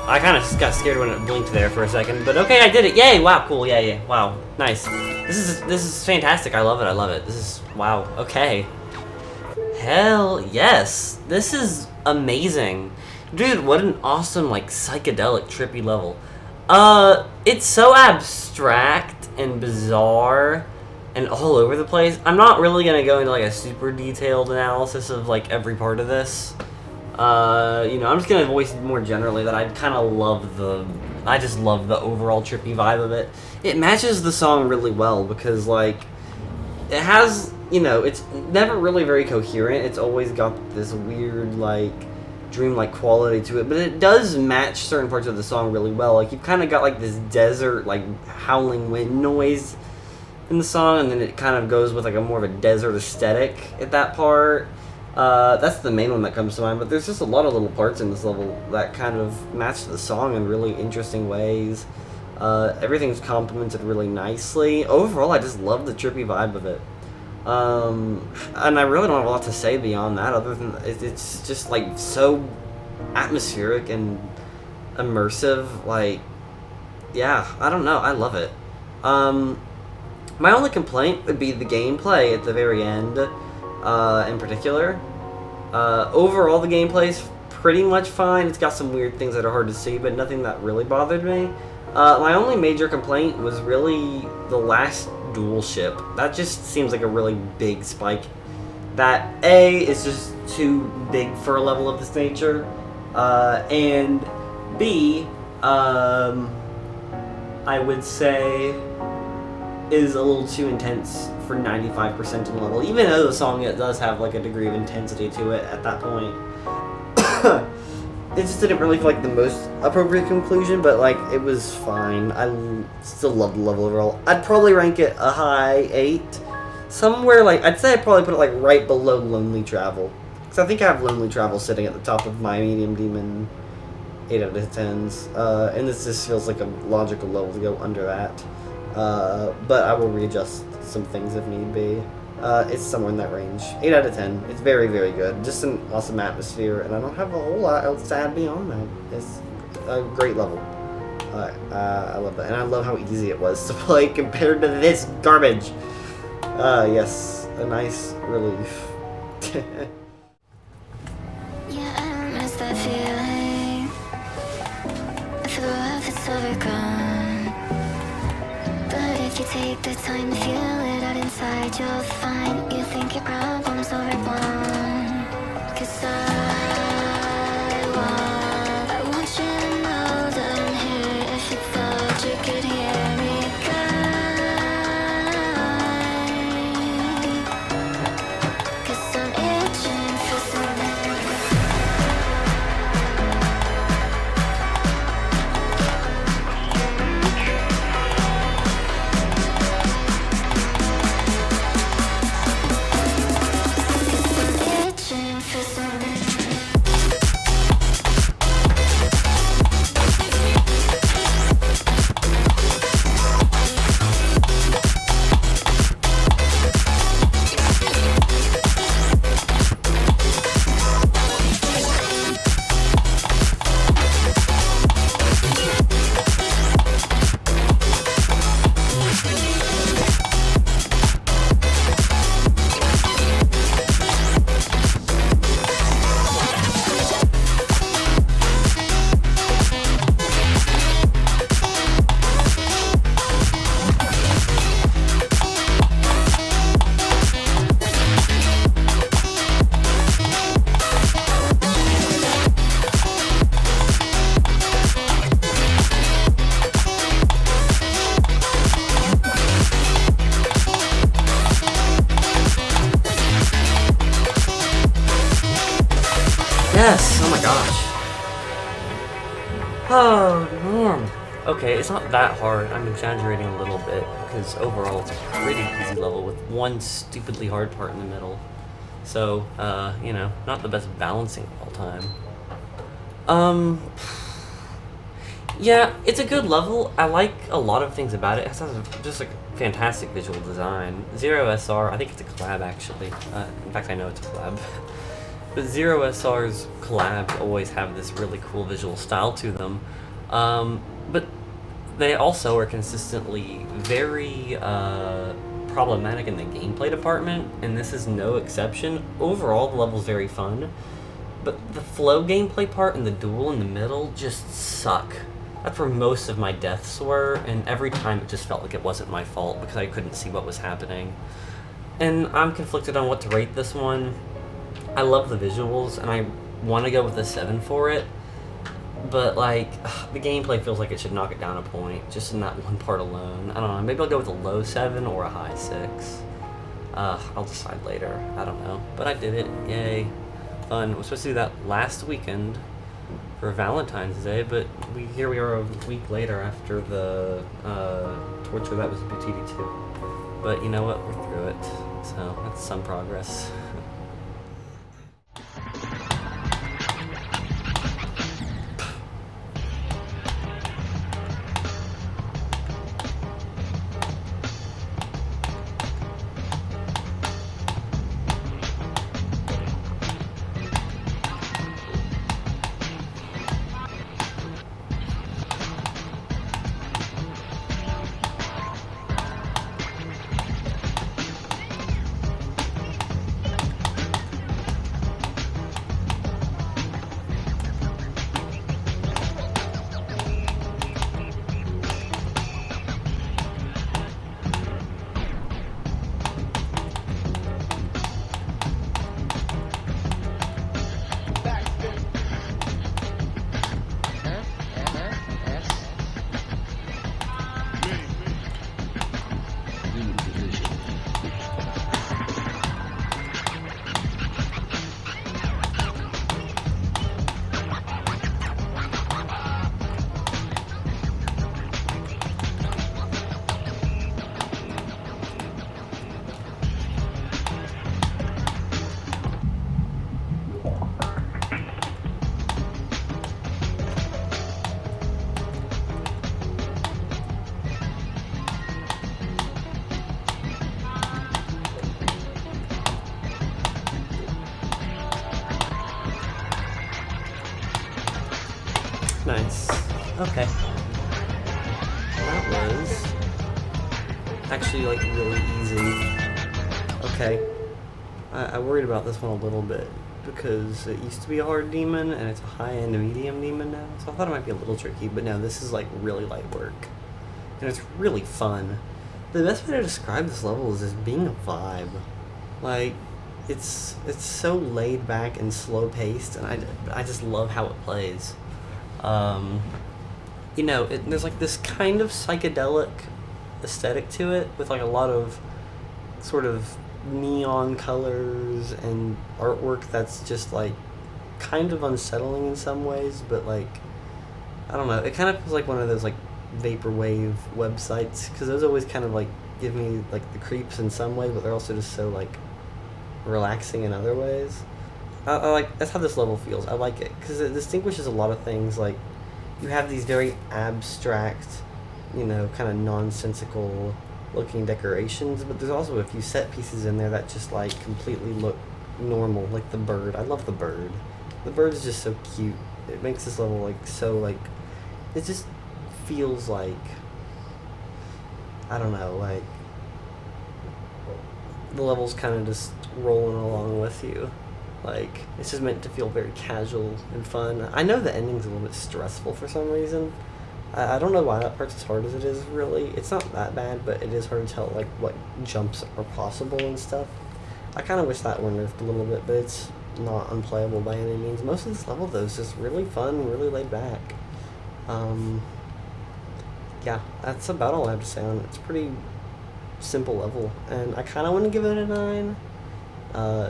I kind of got scared when it blinked there for a second, but okay, I did it. Yay! Wow, cool. Yeah. Wow, nice. This is fantastic. I love it. I love it. This is wow. Okay. Hell yes. This is amazing, dude. What an awesome like psychedelic trippy level. It's so abstract and bizarre and all over the place. I'm not really gonna go into like a super detailed analysis of like every part of this. You know, I'm just gonna voice more generally that I kind of I just love the overall trippy vibe of it. It matches the song really well because like it has, you know, it's never really very coherent. It's always got this weird like dreamlike quality to it, but it does match certain parts of the song really well. Like you've kind of got like this desert like howling wind noise in the song, and then it kind of goes with like a more of a desert aesthetic at that part. That's the main one that comes to mind, but there's just a lot of little parts in this level that kind of match the song in really interesting ways. Everything's complemented really nicely. Overall, I just love the trippy vibe of it. And I really don't have a lot to say beyond that, other than it's just like so atmospheric and immersive. Like, yeah, I don't know, I love it. My only complaint would be the gameplay at the very end, in particular. Overall, the gameplay's pretty much fine. It's got some weird things that are hard to see, but nothing that really bothered me. My only major complaint was really the last dual ship. That just seems like a really big spike. That A is just too big for a level of this nature, and B, I would say is a little too intense for 95% of the level, even though the song it does have like a degree of intensity to it at that point. It just didn't really feel like the most appropriate conclusion, but like it was fine. I still love the level overall. I'd probably rank it a high 8, somewhere like I'd say I'd probably put it like right below Lonely Travel, because I think I have Lonely Travel sitting at the top of my medium demon 8 out of 10s, and this just feels like a logical level to go under that. But I will readjust some things if need be. It's somewhere in that range. 8 out of 10. It's very, very good. Just an awesome atmosphere, and I don't have a whole lot else to add beyond that. It's a great level. I love that, and I love how easy it was to play compared to this garbage. Yes, a nice relief. Yeah, I don't miss that feeling. I feel the love is overgone. But if you take the time to feel it out inside, you'll find you think your problem's overblown. 'Cause I want you to know that I'm here. If you thought you could hear me cry, 'cause I'm itching for something. Yes! Oh my gosh. Oh man. Okay, it's not that hard. I'm exaggerating a little bit because overall it's a pretty easy level with one stupidly hard part in the middle. So, you know, not the best balancing of all time. Yeah, it's a good level. I like a lot of things about it. It has just like fantastic visual design. ZeroSR, I think it's a collab actually. In fact, I know it's a collab. But ZeroSR's collabs always have this really cool visual style to them. But they also are consistently very problematic in the gameplay department, and this is no exception. Overall, the level's very fun, but the flow gameplay part and the duel in the middle just suck. That's where most of my deaths were, and every time it just felt like it wasn't my fault because I couldn't see what was happening. And I'm conflicted on what to rate this one. I love the visuals, and I want to go with a 7 for it, but like, the gameplay feels like it should knock it down a point, just in that one part alone. I don't know, maybe I'll go with a low 7 or a high 6. I'll decide later, I don't know. But I did it, yay. Fun. I was supposed to do that last weekend for Valentine's Day, but here we are a week later after the torture that was BuTiTi II. But you know what, we're through it, so that's some progress. Nice. Okay. That was actually like really easy. Okay. I worried about this one a little bit because it used to be a hard demon and it's a high-end medium demon now, so I thought it might be a little tricky, but no, this is like really light work. And it's really fun. The best way to describe this level is as being a vibe. Like, it's so laid back and slow paced, and I just love how it plays. You know, there's like this kind of psychedelic aesthetic to it with like a lot of sort of neon colors and artwork that's just like kind of unsettling in some ways, but like, I don't know, it kind of feels like one of those like vaporwave websites, because those always kind of like give me like the creeps in some ways, but they're also just so like relaxing in other ways. I like, that's how this level feels. I like it because it distinguishes a lot of things. Like, you have these very abstract, you know, kind of nonsensical looking decorations, but there's also a few set pieces in there that just like completely look normal, like the bird. I love the bird. The bird is just so cute. It makes this level like so like, it just feels like, I don't know, like the level's kind of just rolling along with you. Like, it's just meant to feel very casual and fun. I know the ending's a little bit stressful for some reason. I don't know why that part's as hard as it is, really. It's not that bad, but it is hard to tell, like, what jumps are possible and stuff. I kind of wish that were nerfed a little bit, but it's not unplayable by any means. Most of this level, though, is just really fun, really laid back. Yeah, that's about all I have to say on it. It's a pretty simple level, and I kind of want to give it a 9.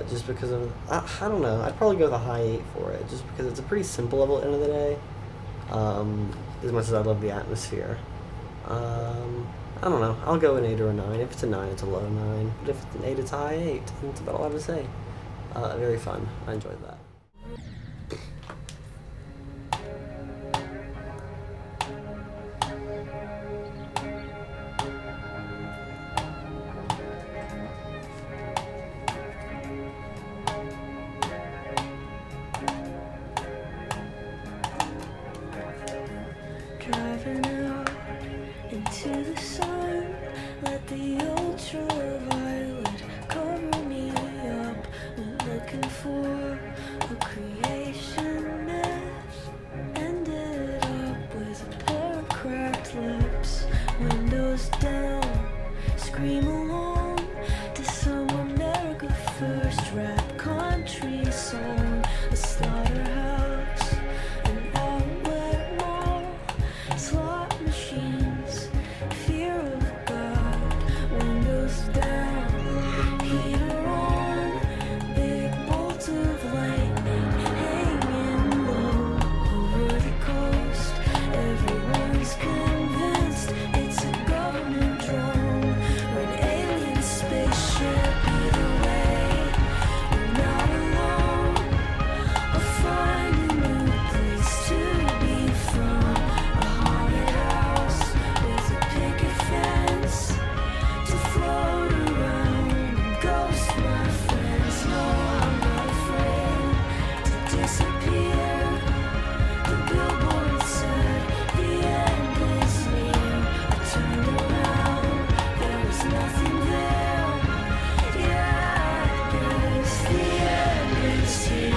Just because of, I don't know, I'd probably go with a high 8 for it, just because it's a pretty simple level at the end of the day, as much as I love the atmosphere. I don't know, I'll go an 8 or a 9. If it's a 9, it's a low 9, but if it's an 8, it's a high 8, and that's about all I have to say. Very fun, I enjoyed that. The ultraviolet cover me up when looking for a creation mess. Ended up with a pair of cracked lips, windows down, scream along to some America First rap country song. A slaughterhouse, an outlet mall, slot machines, fear of God, windows down, heater on, big bolt of lightning hanging low over the coast. Everyone's convinced it's a government drone or an alien spaceship. Either way, we're not alone. I'll find a new place to be from. A haunted house with a picket fence to float around. Ghost my friends. No, I'm not afraid to disappear. The billboard said the end is near. I turned around, there was nothing there. Yeah, I guess the end is here.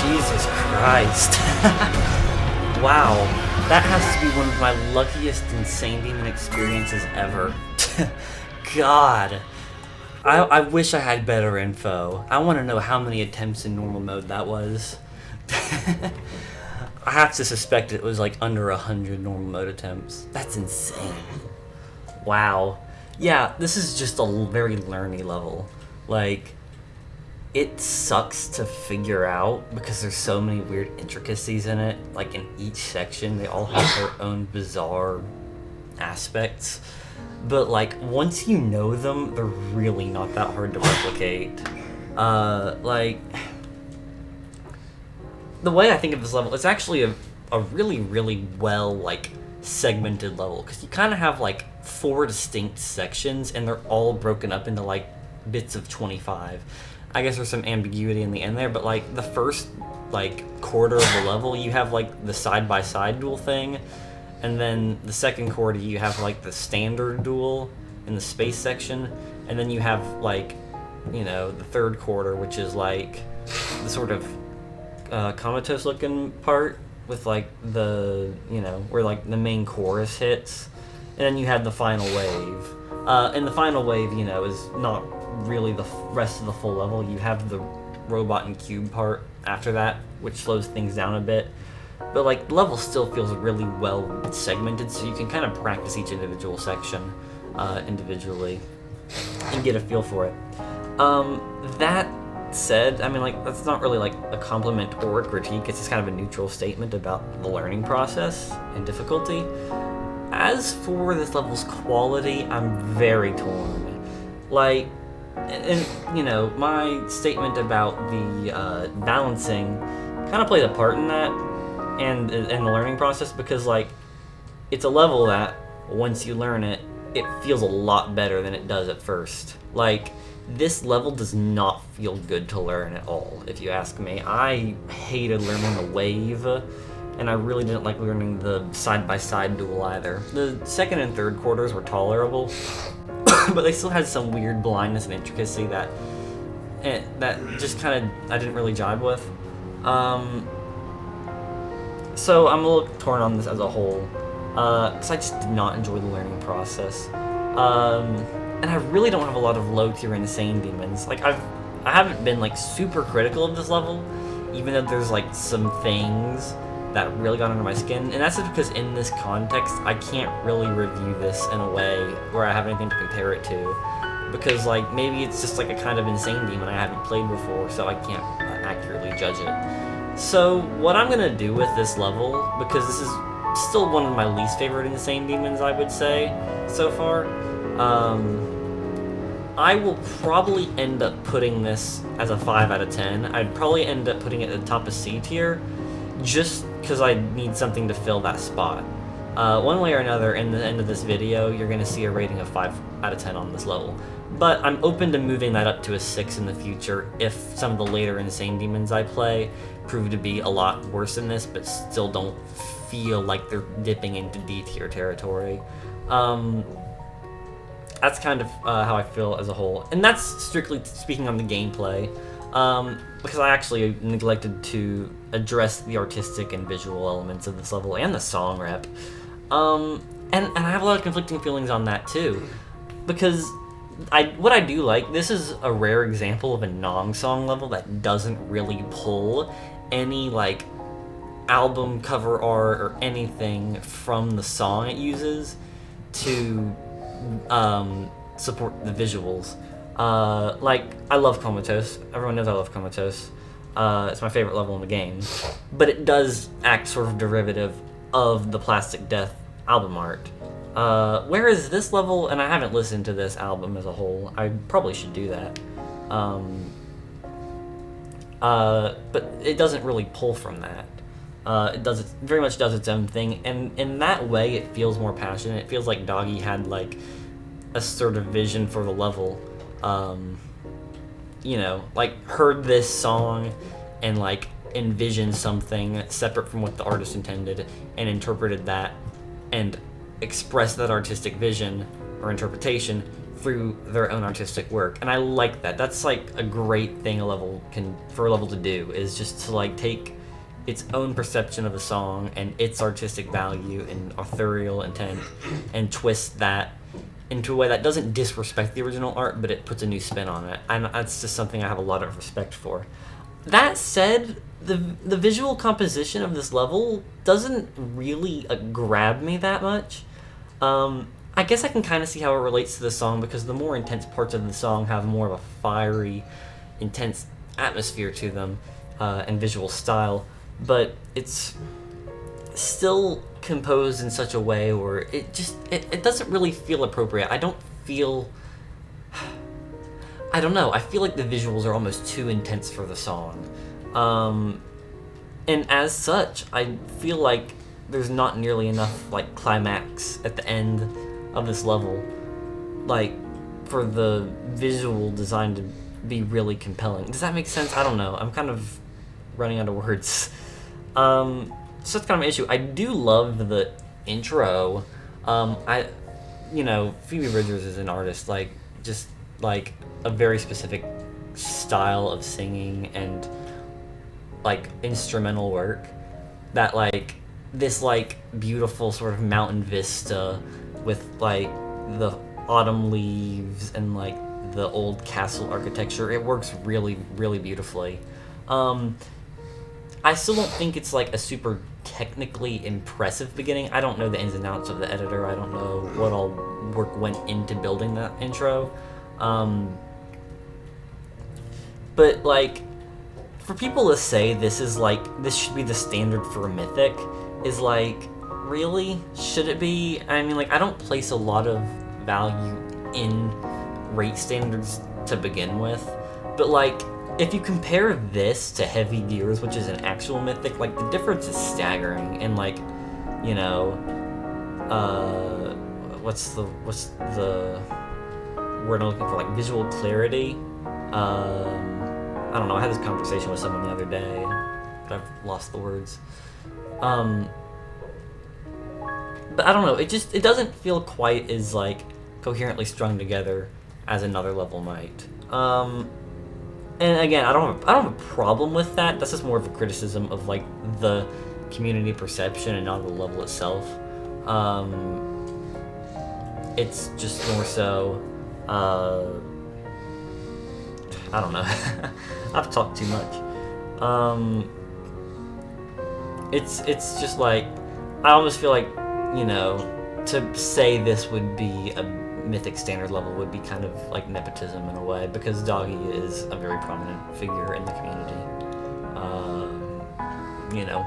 Jesus Christ. Wow. That has to be one of my luckiest Insane Demon experiences ever. God. I wish I had better info. I want to know how many attempts in normal mode that was. I have to suspect it was like under 100 normal mode attempts. That's insane. Wow. Yeah, this is just a very learny level. Like, it sucks to figure out because there's so many weird intricacies in it. Like, in each section, they all have their own bizarre aspects. But, like, once you know them, they're really not that hard to replicate. Like, the way I think of this level, it's actually a really, really well, like, segmented level. Because you kind of have, like, 4 distinct sections, and they're all broken up into, like, bits of 25. I guess there's some ambiguity in the end there, but, like, the first, like, quarter of the level, you have, like, the side-by-side duel thing. And then the second quarter, you have, like, the standard duel in the space section. And then you have, like, you know, the third quarter, which is, like, the sort of comatose-looking part with, like, the, you know, where, like, the main chorus hits. And then you have the final wave. And the final wave, you know, is not really the rest of the full level. You have the robot and cube part after that, which slows things down a bit. But, like, the level still feels really well segmented, so you can kind of practice each individual section individually and get a feel for it. That said, I mean, like, that's not really, like, a compliment or a critique. It's just kind of a neutral statement about the learning process and difficulty. As for this level's quality, I'm very torn. Like, and you know, my statement about the balancing kind of played a part in that. And the learning process, because, like, it's a level that once you learn it, it feels a lot better than it does at first. Like, this level does not feel good to learn at all, if you ask me. I hated learning the wave, and I really didn't like learning the side-by-side duel either. The second and third quarters were tolerable, but they still had some weird blindness and intricacy that just kind of I didn't really jive with. So I'm a little torn on this as a whole, because I just did not enjoy the learning process. And I really don't have a lot of low tier insane demons. Like I haven't been like super critical of this level, even though there's like some things that really got under my skin, and that's just because in this context I can't really review this in a way where I have anything to compare it to, because like maybe it's just like a kind of insane demon I haven't played before, so I can't accurately judge it. So what I'm gonna do with this level, because this is still one of my least favorite insane demons I would say so far, I will probably end up putting this as a 5 out of 10. I'd probably end up putting it at the top of C tier, just because I need something to fill that spot. One way or another, in the end of this video, you're going to see a rating of 5 out of 10 on this level. But I'm open to moving that up to a 6 in the future if some of the later insane demons I play prove to be a lot worse than this, but still don't feel like they're dipping into D tier territory. That's kind of how I feel as a whole. And that's strictly speaking on the gameplay, because I actually neglected to address the artistic and visual elements of this level and the song rep. And I have a lot of conflicting feelings on that too, because what I do like, this is a rare example of a non-song level that doesn't really pull any like album cover art or anything from the song it uses to support the visuals. Like, I love Comatose. Everyone knows I love Comatose. It's my favorite level in the game. But it does act sort of derivative of the Plastic Death album art. Whereas this level, and I haven't listened to this album as a whole, I probably should do that. But it doesn't really pull from that. It very much does its own thing, and in that way it feels more passionate. It feels like Doggie had like a sort of vision for the level. You know, like heard this song and like envisioned something separate from what the artist intended and interpreted that and expressed that artistic vision or interpretation through their own artistic work. And I like that. That's like a great thing for a level to do, is just to like take its own perception of a song and its artistic value and authorial intent and twist that into a way that doesn't disrespect the original art, but it puts a new spin on it. And that's just something I have a lot of respect for. That said, the visual composition of this level doesn't really grab me that much. I guess I can kind of see how it relates to the song, because the more intense parts of the song have more of a fiery, intense atmosphere to them and visual style. But it's still composed in such a way where it doesn't really feel appropriate. I don't know, I feel like the visuals are almost too intense for the song. And as such, I feel like there's not nearly enough like climax at the end of this level, like for the visual design to be really compelling. Does that make sense? I don't know. I'm kind of running out of words. So that's kind of an issue. I do love the intro. Phoebe Bridgers is an artist, like, just, like, a very specific style of singing and, like, instrumental work that, like, this, like, beautiful sort of mountain vista with, like, the autumn leaves and, like, the old castle architecture. It works really, really beautifully. I still don't think it's like a super technically impressive beginning. I don't know the ins and outs of the editor. I don't know what all work went into building that intro. But like, for people to say this should be the standard for a mythic is like, really? Should it be? I mean, like, I don't place a lot of value in rate standards to begin with, but like, if you compare this to Heavy Gears, which is an actual mythic, like, the difference is staggering. And like, you know, what's the word I'm looking for? Like, visual clarity. I don't know. I had this conversation with someone the other day, but I've lost the words. But I don't know. It doesn't feel quite as like coherently strung together as another level might. And again, I don't have a problem with that. That's just more of a criticism of like the community perception and not the level itself. It's just more so, I don't know. I've talked too much. It's just like, I almost feel like, you know, to say this would be a mythic standard level would be kind of like nepotism in a way, because Doggie is a very prominent figure in the community. You know,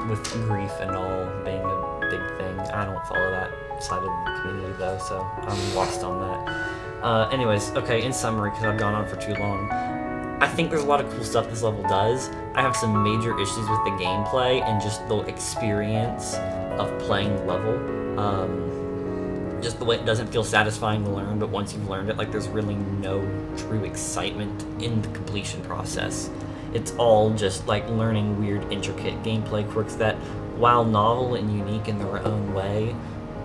with grief and all being a big thing. I don't follow that side of the community though, so I'm lost on that. Anyways, okay, in summary, because I've gone on for too long, I think there's a lot of cool stuff this level does. I have some major issues with the gameplay and just the experience of playing the level. Just the way it doesn't feel satisfying to learn, but once you've learned it, like, there's really no true excitement in the completion process. It's all just like learning weird, intricate gameplay quirks that, while novel and unique in their own way,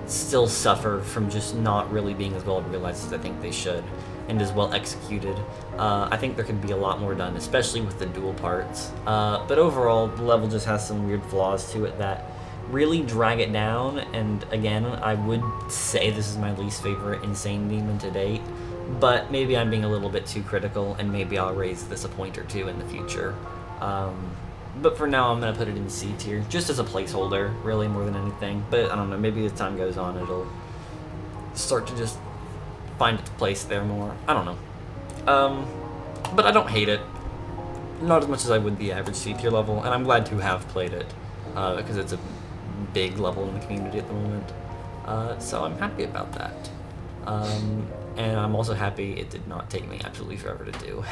still suffer from just not really being as well realized as I think they should, and as well executed. I think there could be a lot more done, especially with the dual parts. But overall, the level just has some weird flaws to it that really drag it down, and again, I would say this is my least favorite Insane Demon to date, but maybe I'm being a little bit too critical, and maybe I'll raise this a point or two in the future. But for now, I'm going to put it in C tier, just as a placeholder, really, more than anything. But I don't know, maybe as time goes on, it'll start to just find its place there more. I don't know. But I don't hate it. Not as much as I would the average C tier level, and I'm glad to have played it, because it's a big level in the community at the moment. So I'm happy about that. And I'm also happy it did not take me absolutely forever to do.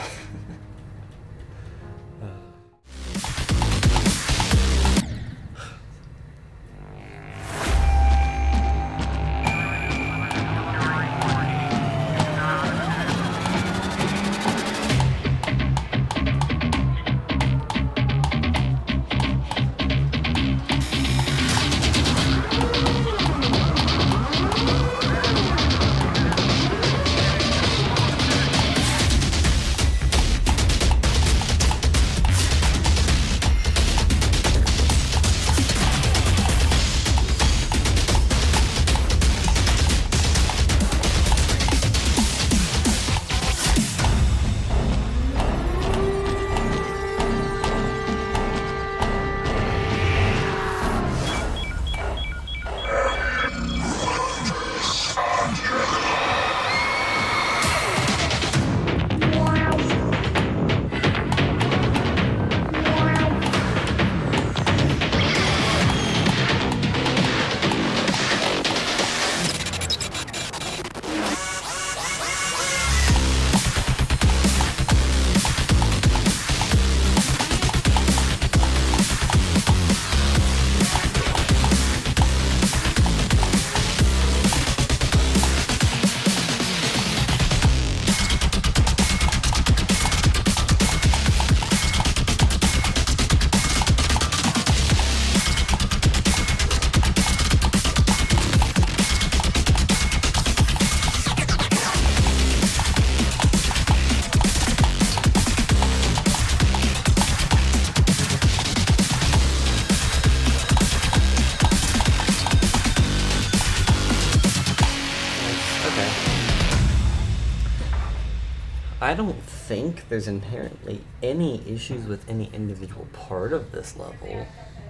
I don't think there's inherently any issues with any individual part of this level,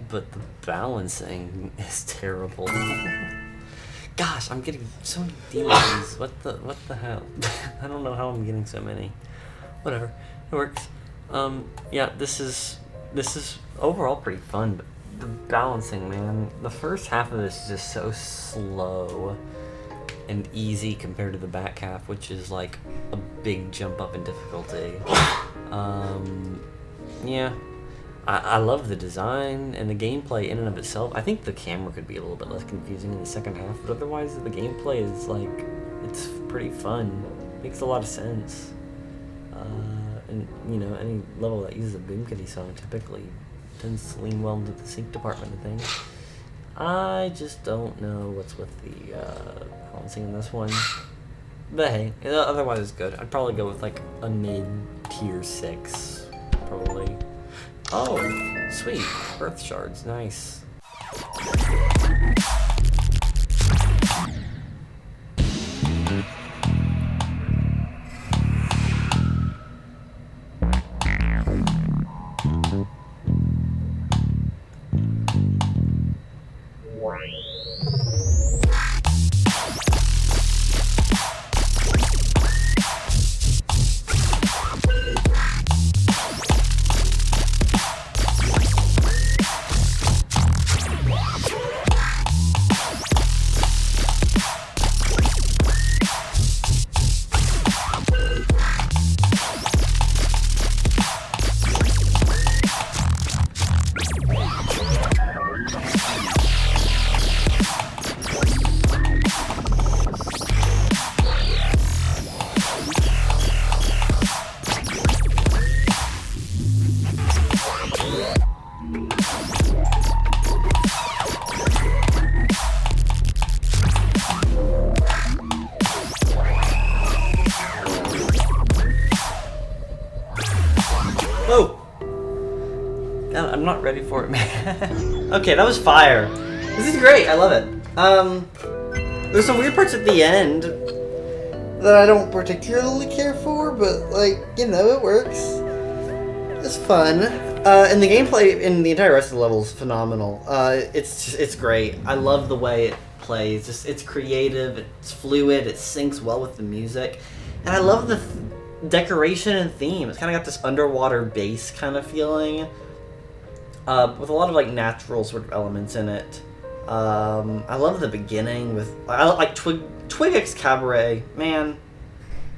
but the balancing is terrible. Gosh, I'm getting so many demons. What the hell? I don't know how I'm getting so many. Whatever, it works. Yeah, this is overall pretty fun, but the balancing, man, the first half of this is just so slow and easy compared to the back half, which is like a big jump up in difficulty. Yeah, I love the design and the gameplay in and of itself. I think the camera could be a little bit less confusing in the second half, but otherwise the gameplay is like, it's pretty fun. Makes a lot of sense. And you know, any level that uses a BuTiTi song typically tends to lean well into the sync department of things. I just don't know what's with the balancing in this one. But hey, otherwise it's good. I'd probably go with like a mid-tier 6, probably. Oh, sweet. Earth shards, nice. Whoa! God, I'm not ready for it, man. Okay, that was fire. This is great. I love it. There's some weird parts at the end that I don't particularly care for, but like, you know, it works. It's fun. And the gameplay in the entire rest of the level is phenomenal. It's great. I love the way it plays. It's creative. It's fluid. It syncs well with the music, and I love the decoration and theme. It's kind of got this underwater base kind of feeling, with a lot of like natural sort of elements in it. I love the beginning with I like Twig X Cabaret. Man,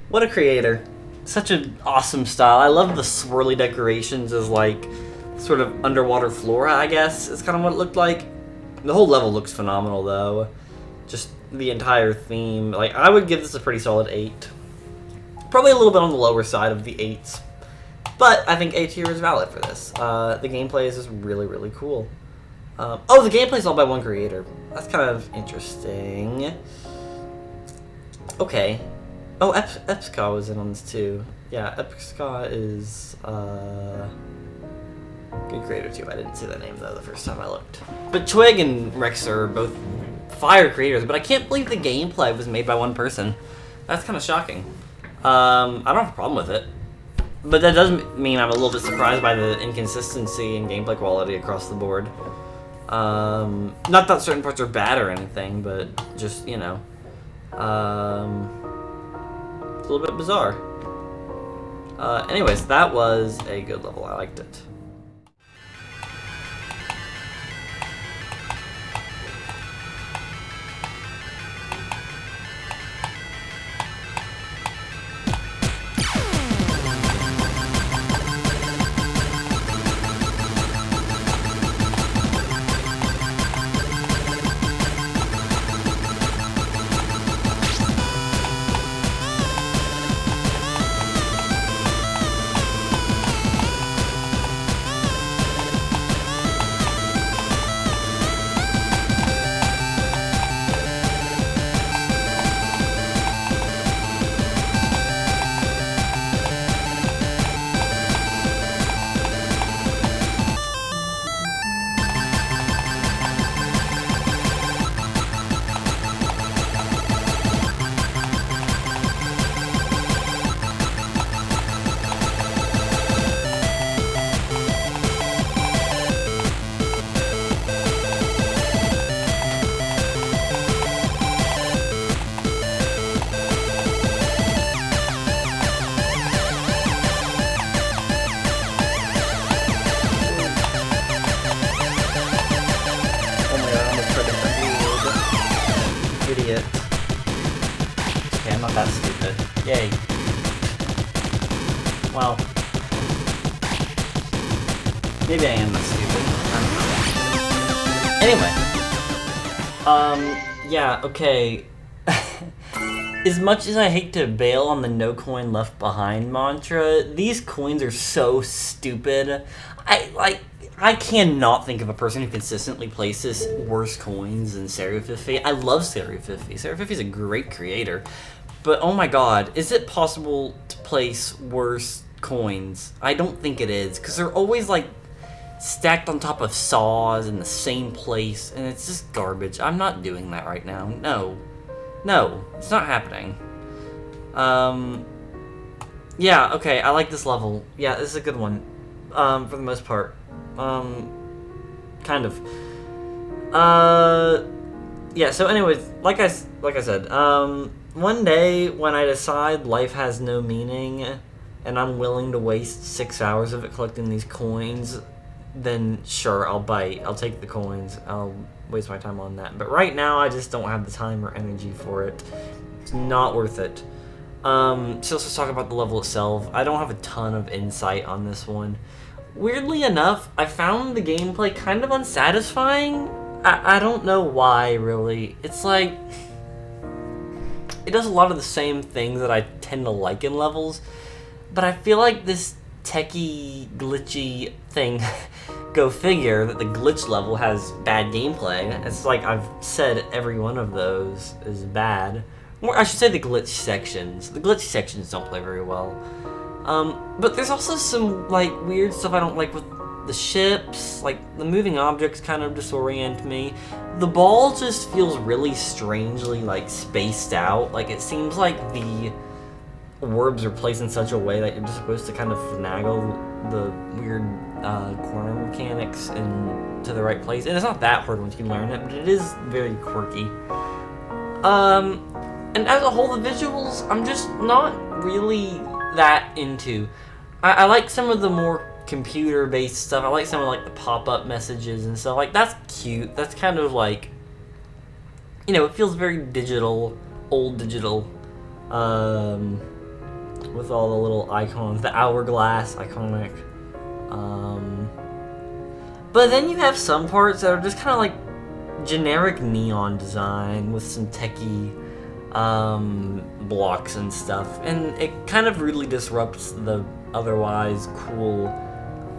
what a creator! Such an awesome style. I love the swirly decorations as like sort of underwater flora, I guess is kind of what it looked like. The whole level looks phenomenal though. Just the entire theme. Like, I would give this a pretty solid 8. Probably a little bit on the lower side of the 8s. But I think A tier is valid for this. The gameplay is just really, really cool. Oh, the gameplay is all by one creator. That's kind of interesting. Okay. Oh, Epska was in on this too. Yeah, Epska is good creator too. I didn't see that name though the first time I looked. But Twig and Rex are both fire creators, but I can't believe the gameplay was made by one person. That's kind of shocking. I don't have a problem with it. But that does mean I'm a little bit surprised by the inconsistency in gameplay quality across the board. Not that certain parts are bad or anything, but just, you know, it's a little bit bizarre. Anyways, that was a good level. I liked it. That's stupid. Yay. Well. Maybe I am that stupid. I don't know. Anyway. Yeah, okay. As much as I hate to bail on the no coin left behind mantra, these coins are so stupid. I cannot think of a person who consistently places worse coins than cerufiffy. I love cerufiffy. Cerufiffy is a great creator. But oh my god, is it possible to place worse coins? I don't think it is, because they're always like stacked on top of saws in the same place, and it's just garbage. I'm not doing that right now. No, it's not happening. Yeah, okay, I like this level. Yeah, this is a good one, for the most part. Kind of. Yeah, so anyways, like I said, one day when I decide life has no meaning, and I'm willing to waste 6 hours of it collecting these coins, then sure, I'll bite. I'll take the coins. I'll waste my time on that. But right now, I just don't have the time or energy for it. It's not worth it. So let's talk about the level itself. I don't have a ton of insight on this one. Weirdly enough, I found the gameplay kind of unsatisfying. I don't know why, really. It's like, it does a lot of the same things that I tend to like in levels, but I feel like this techie, glitchy thing, go figure, that the glitch level has bad gameplay. It's like I've said every one of those is bad. Or I should say the glitch sections. The glitch sections don't play very well. But there's also some, like, weird stuff I don't like with the ships. Like, the moving objects kind of disorient me. The ball just feels really strangely, like, spaced out. Like, it seems like the orbs are placed in such a way that you're just supposed to kind of finagle the weird corner mechanics into the right place. And it's not that hard once you learn it, but it is very quirky. And as a whole, the visuals, I'm just not really that into. I like some of the more computer-based stuff. I like some of, like, the pop-up messages and stuff. Like, that's cute. That's kind of like, you know, it feels very digital, old digital, with all the little icons. The hourglass, iconic. But then you have some parts that are just kind of like generic neon design with some techie blocks and stuff, and it kind of really disrupts the otherwise cool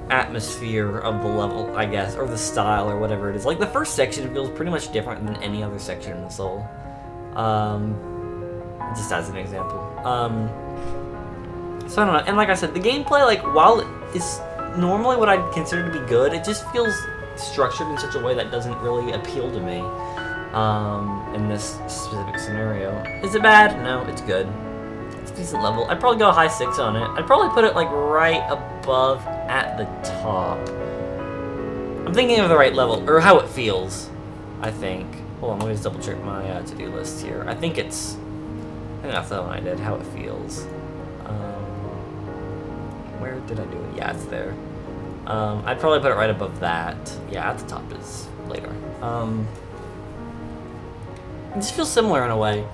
atmosphere of the level, I guess, or the style, or whatever it is. Like, the first section feels pretty much different than any other section in the Soul. Just as an example. So I don't know, and like I said, the gameplay, like, while it's normally what I'd consider to be good, it just feels structured in such a way that doesn't really appeal to me. In this specific scenario. Is it bad? No, it's good. It's a decent level. I'd probably go a high 6 on it. I'd probably put it, like, right above at the top. I'm thinking of the right level, or how it feels, I think. Hold on, let me just double check my to-do list here. I think that's the one I did, how it feels. Where did I do it? Yeah, it's there. I'd probably put it right above that. Yeah, at the top is later. It just feels similar in a way.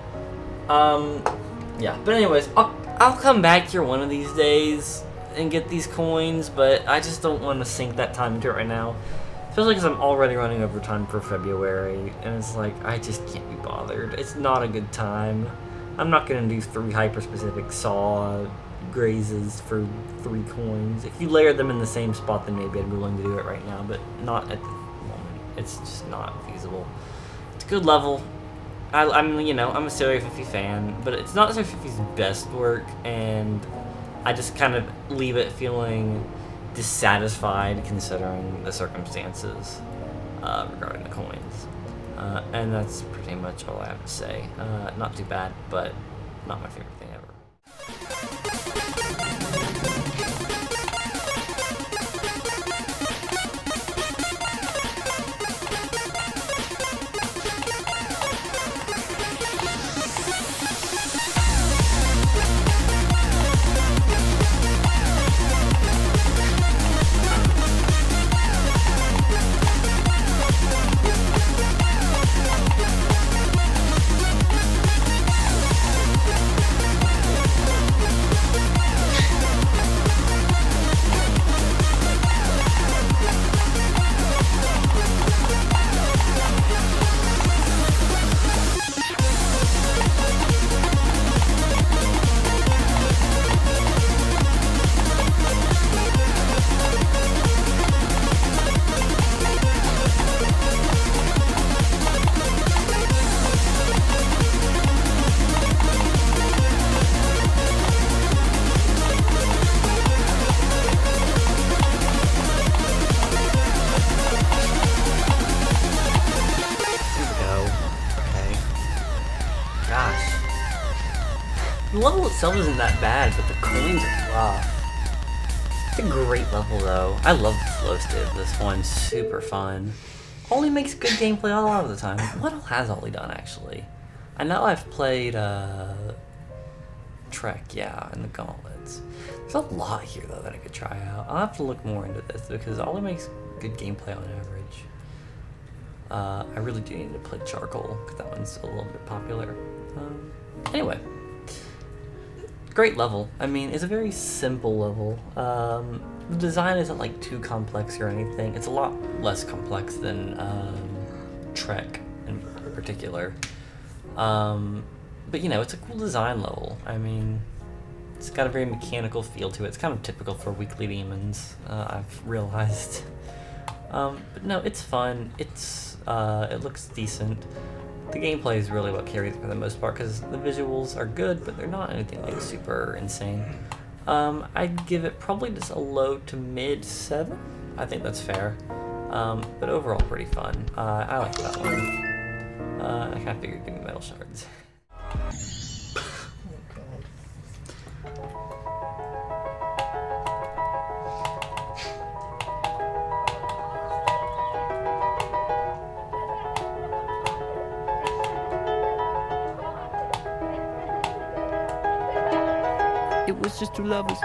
Yeah, but anyways, I'll come back here one of these days and get these coins, but I just don't want to sink that time into it right now. Especially because I'm already running overtime for February, and it's like, I just can't be bothered. It's not a good time. I'm not going to do 3 hyper-specific saw grazes for 3 coins. If you layer them in the same spot, then maybe I'd be willing to do it right now, but not at the moment. It's just not feasible. It's a good level. I'm you know, I'm a cerufiffy fan, but it's not cerufiffy's best work, and I just kind of leave it feeling dissatisfied considering the circumstances regarding the coins. And that's pretty much all I have to say. Not too bad, but not my favorite thing ever. itself isn't that bad, but the coins are rough. It's a great level though. I love the flow state of this one. Super fun. Oli makes good gameplay a lot of the time. What else has Oli done actually? I know I've played Trek, yeah, and the Gauntlets. There's a lot here though that I could try out. I'll have to look more into this because Oli makes good gameplay on average. I really do need to play Charcoal because that one's a little bit popular. Anyway, great level. I mean, it's a very simple level. The design isn't like too complex or anything. It's a lot less complex than Trek in particular. But you know, it's a cool design level. I mean, it's got a very mechanical feel to it. It's kind of typical for weekly demons, I've realized. But no, it's fun. It looks decent. The gameplay is really what carries it for the most part because the visuals are good, but they're not anything like super insane. I'd give it probably just a low to mid 7. I think that's fair. But overall pretty fun. I like that one. I kind of figured give me metal shards. It was just two lovers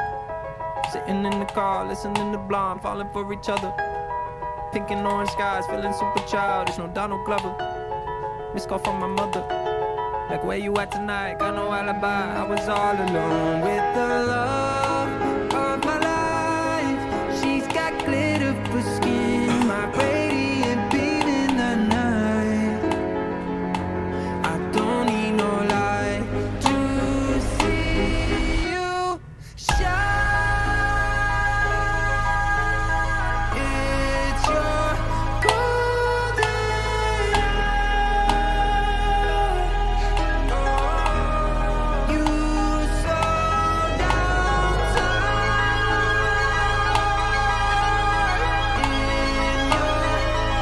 sitting in the car, listening to Blonde, falling for each other. Pink and orange skies, feeling super childish. No Donald Glover. Missed call from my mother. Like, where you at tonight? Got no alibi. I was all alone with the love of my life. She's got glitter for skin, my radiant beam in the night. I don't need no light to see you shine. It's your golden hour. You slow down time in your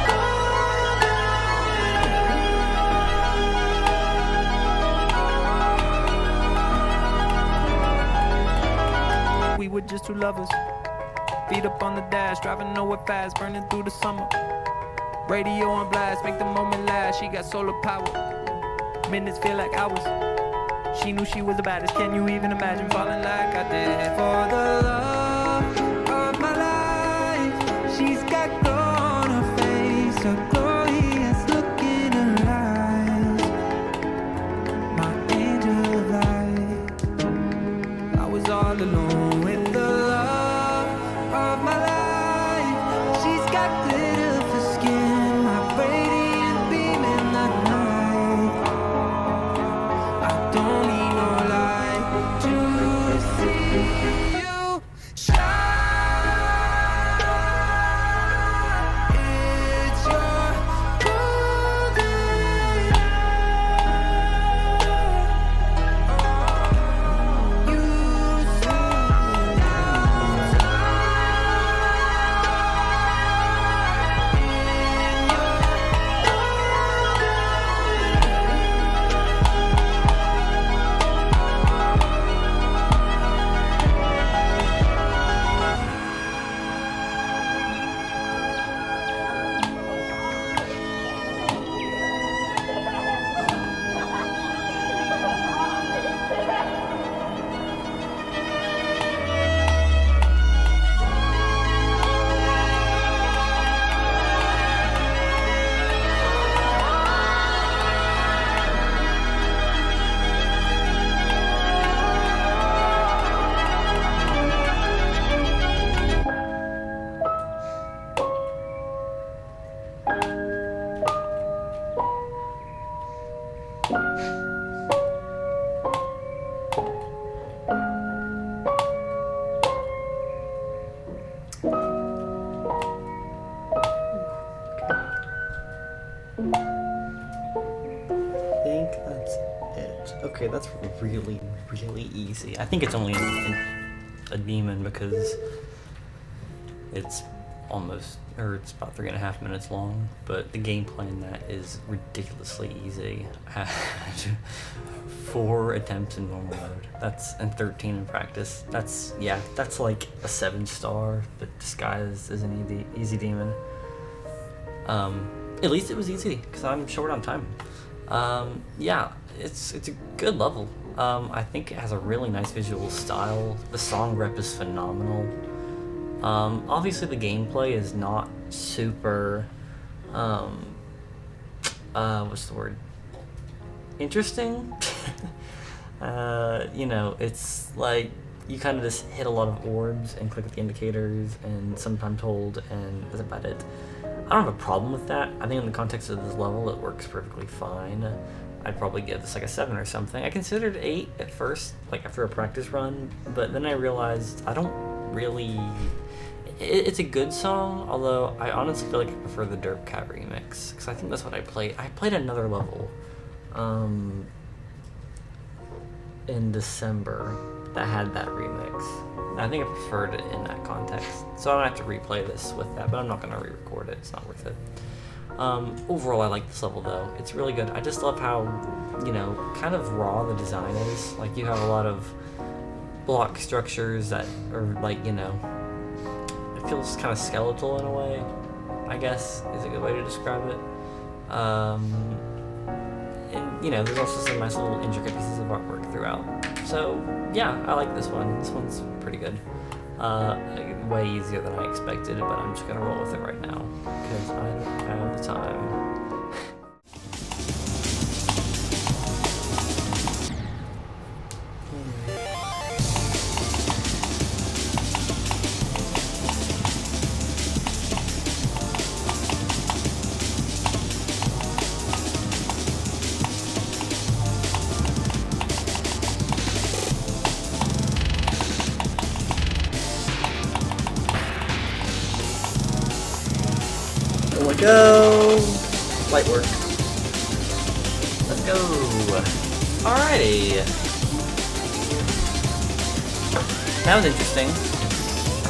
golden. We were just two lovers, feet up on the dash, driving nowhere fast, burning through the summer. Radio on blast, make the moment last. She got solar power, minutes feel like hours. She knew she was the baddest. Can you even imagine falling like I did for the love of my life? She's got glow on her face, a glorious look in her eyes. My angel of light. I was all alone with the love of my life. She's got glitter for skin, my radiant beam in the night. I don't need no light to see you shine. It's your golden hour. You slow down I think that's it. Okay, that's really, really easy. I think it's only a demon because it's almost, or it's about 3.5 minutes long, but the gameplay in that is ridiculously easy. 4 attempts in normal mode. And 13 in practice. That's like a 7-star, but disguised as an easy demon. At least it was easy, because I'm short on time. Yeah, it's a good level. I think it has a really nice visual style. The song rep is phenomenal. Obviously the gameplay is not super, what's the word? Interesting? You know, it's like, you kind of just hit a lot of orbs and click with the indicators and sometimes hold, and that's about it. I don't have a problem with that. I think in the context of this level, it works perfectly fine. I'd probably give this like a 7 or something. I considered 8 at first, like after a practice run, but then I realized I don't really... It's a good song, although I honestly feel like I prefer the Derp Cat remix, because I think that's what I played. I played another level in December that had that remix. I think I preferred it in that context, so I don't have to replay this with that, but I'm not going to re-record it. It's not worth it. Overall, I like this level, though. It's really good. I just love how, you know, kind of raw the design is. Like, you have a lot of block structures that are, like, you know, it feels kind of skeletal in a way, I guess, is a good way to describe it. And, you know, there's also some nice little intricate pieces of artwork throughout. So, yeah, I like this one. This one's pretty good. Way easier than I expected, but I'm just gonna roll with it right now, because I don't have the time. Go! Light work. Let's go! Alrighty! That was interesting. I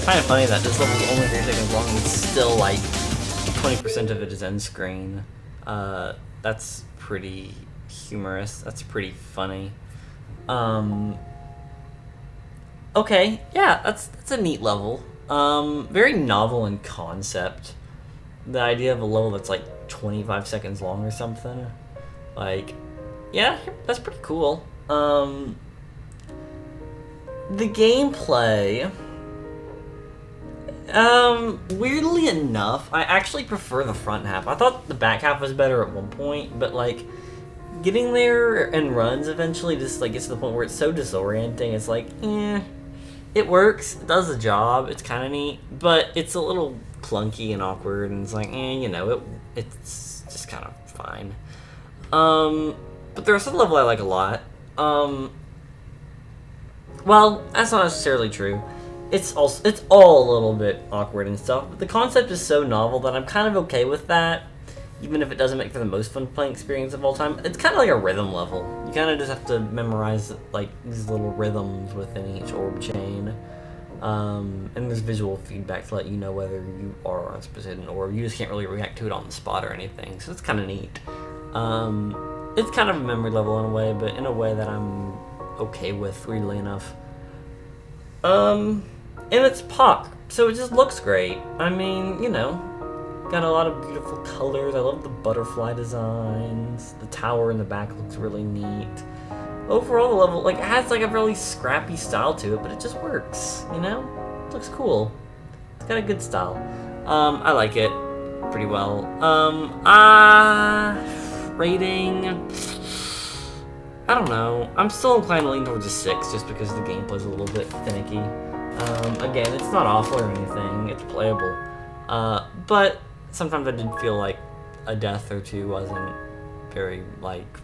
find it funny that this level is only 3 seconds long and it's still like 20% of it is end screen. That's pretty humorous. That's pretty funny. Okay, yeah, that's a neat level. Very novel in concept. The idea of a level that's like 25 seconds long or something, like, yeah, that's pretty cool. The gameplay, weirdly enough, I actually prefer the front half. I thought the back half was better at one point, but like, getting there and runs eventually just like gets to the point where it's so disorienting. It's like, it works, it does the job, it's kind of neat, but it's a little clunky and awkward, and it's like, you know, it's just kind of fine. But the rest of the level I like a lot. Well, that's not necessarily true. It's all a little bit awkward and stuff, but the concept is so novel that I'm kind of okay with that, even if it doesn't make for the most fun playing experience of all time. It's kind of like a rhythm level. You kind of just have to memorize like these little rhythms within each orb chain. And there's visual feedback to let you know whether you are on a specific orb. You just can't really react to it on the spot or anything, so it's kind of neat. It's kind of a memory level in a way, but in a way that I'm okay with, weirdly enough. And it's pocke, so it just looks great. I mean, you know, got a lot of beautiful colors. I love the butterfly designs. The tower in the back looks really neat. Overall, the level, like, it has like a really scrappy style to it, but it just works, you know? It looks cool. It's got a good style. I like it pretty well. Rating, I don't know. I'm still inclined to lean towards a 6 just because the gameplay's a little bit finicky. Again, it's not awful or anything. It's playable. But sometimes I did feel like a death or two wasn't very, like,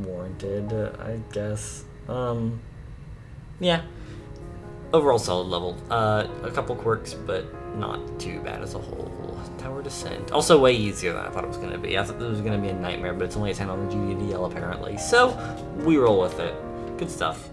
warranted, I guess. Yeah. Overall solid level. A couple quirks, but not too bad as a whole. Tower Descent. Also way easier than I thought it was going to be. I thought this was going to be a nightmare, but it's only a 10 on the GDL apparently. So, we roll with it. Good stuff.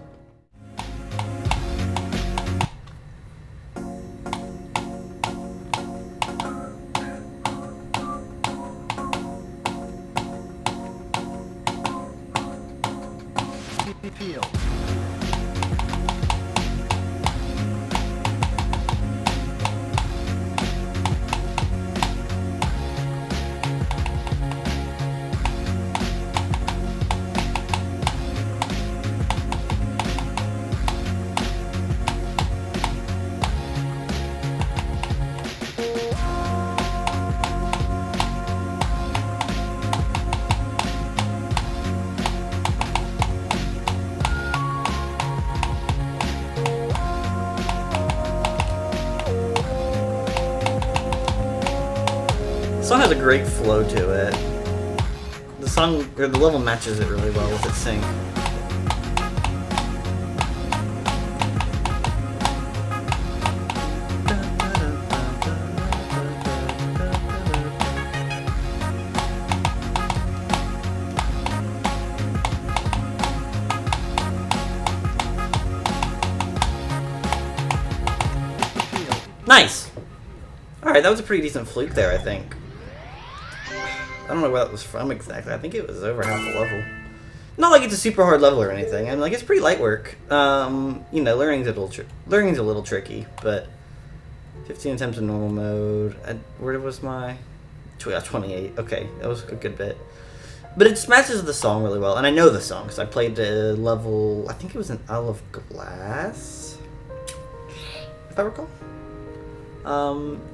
song has a great flow to it. The song, or the level matches it really well with its sync. Nice! Alright, that was a pretty decent fluke there, I think. I don't know where that was from exactly. I think it was over half the level. Not like it's a super hard level or anything. I mean, like, it's pretty light work. You know, learning's a little tricky, but 15 attempts in normal mode. Where was my... 28. Okay, that was a good bit. But it matches the song really well, and I know the song, because I played the level... I think it was an Isle of Glass, if I recall.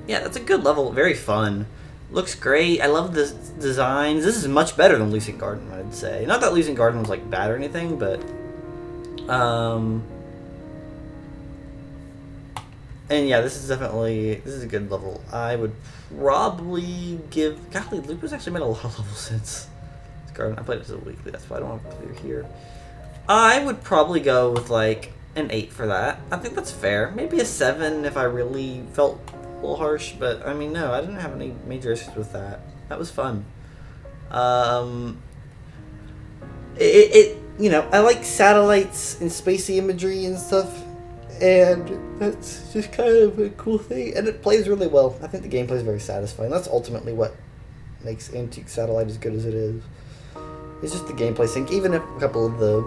Yeah, that's a good level. Very fun. Looks great. I love the designs. This is much better than Lucent Garden, I'd say. Not that Lucent Garden was like bad or anything, but and yeah, this is a good level. I would probably give. Golly, Lupo's actually made a lot of levels since Garden. I played it as a weekly. That's why I don't have to clear here. I would probably go with like an 8 for that. I think that's fair. Maybe a 7 if I really felt a little harsh, but I mean, no, I didn't have any major issues with that. That was fun. You know, I like satellites and spacey imagery and stuff, and that's just kind of a cool thing, and it plays really well. I think the gameplay is very satisfying. That's ultimately what makes Antique Satellite as good as it is. It's just the gameplay sync, even if a couple of the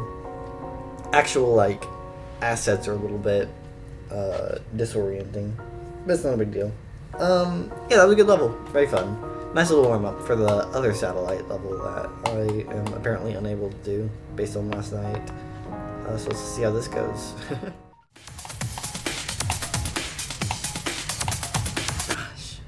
actual, like, assets are a little bit disorienting, but it's not a big deal. Yeah, that was a good level. Very fun. Nice little warm-up for the other satellite level that I am apparently unable to do based on last night. So let's see how this goes. Gosh.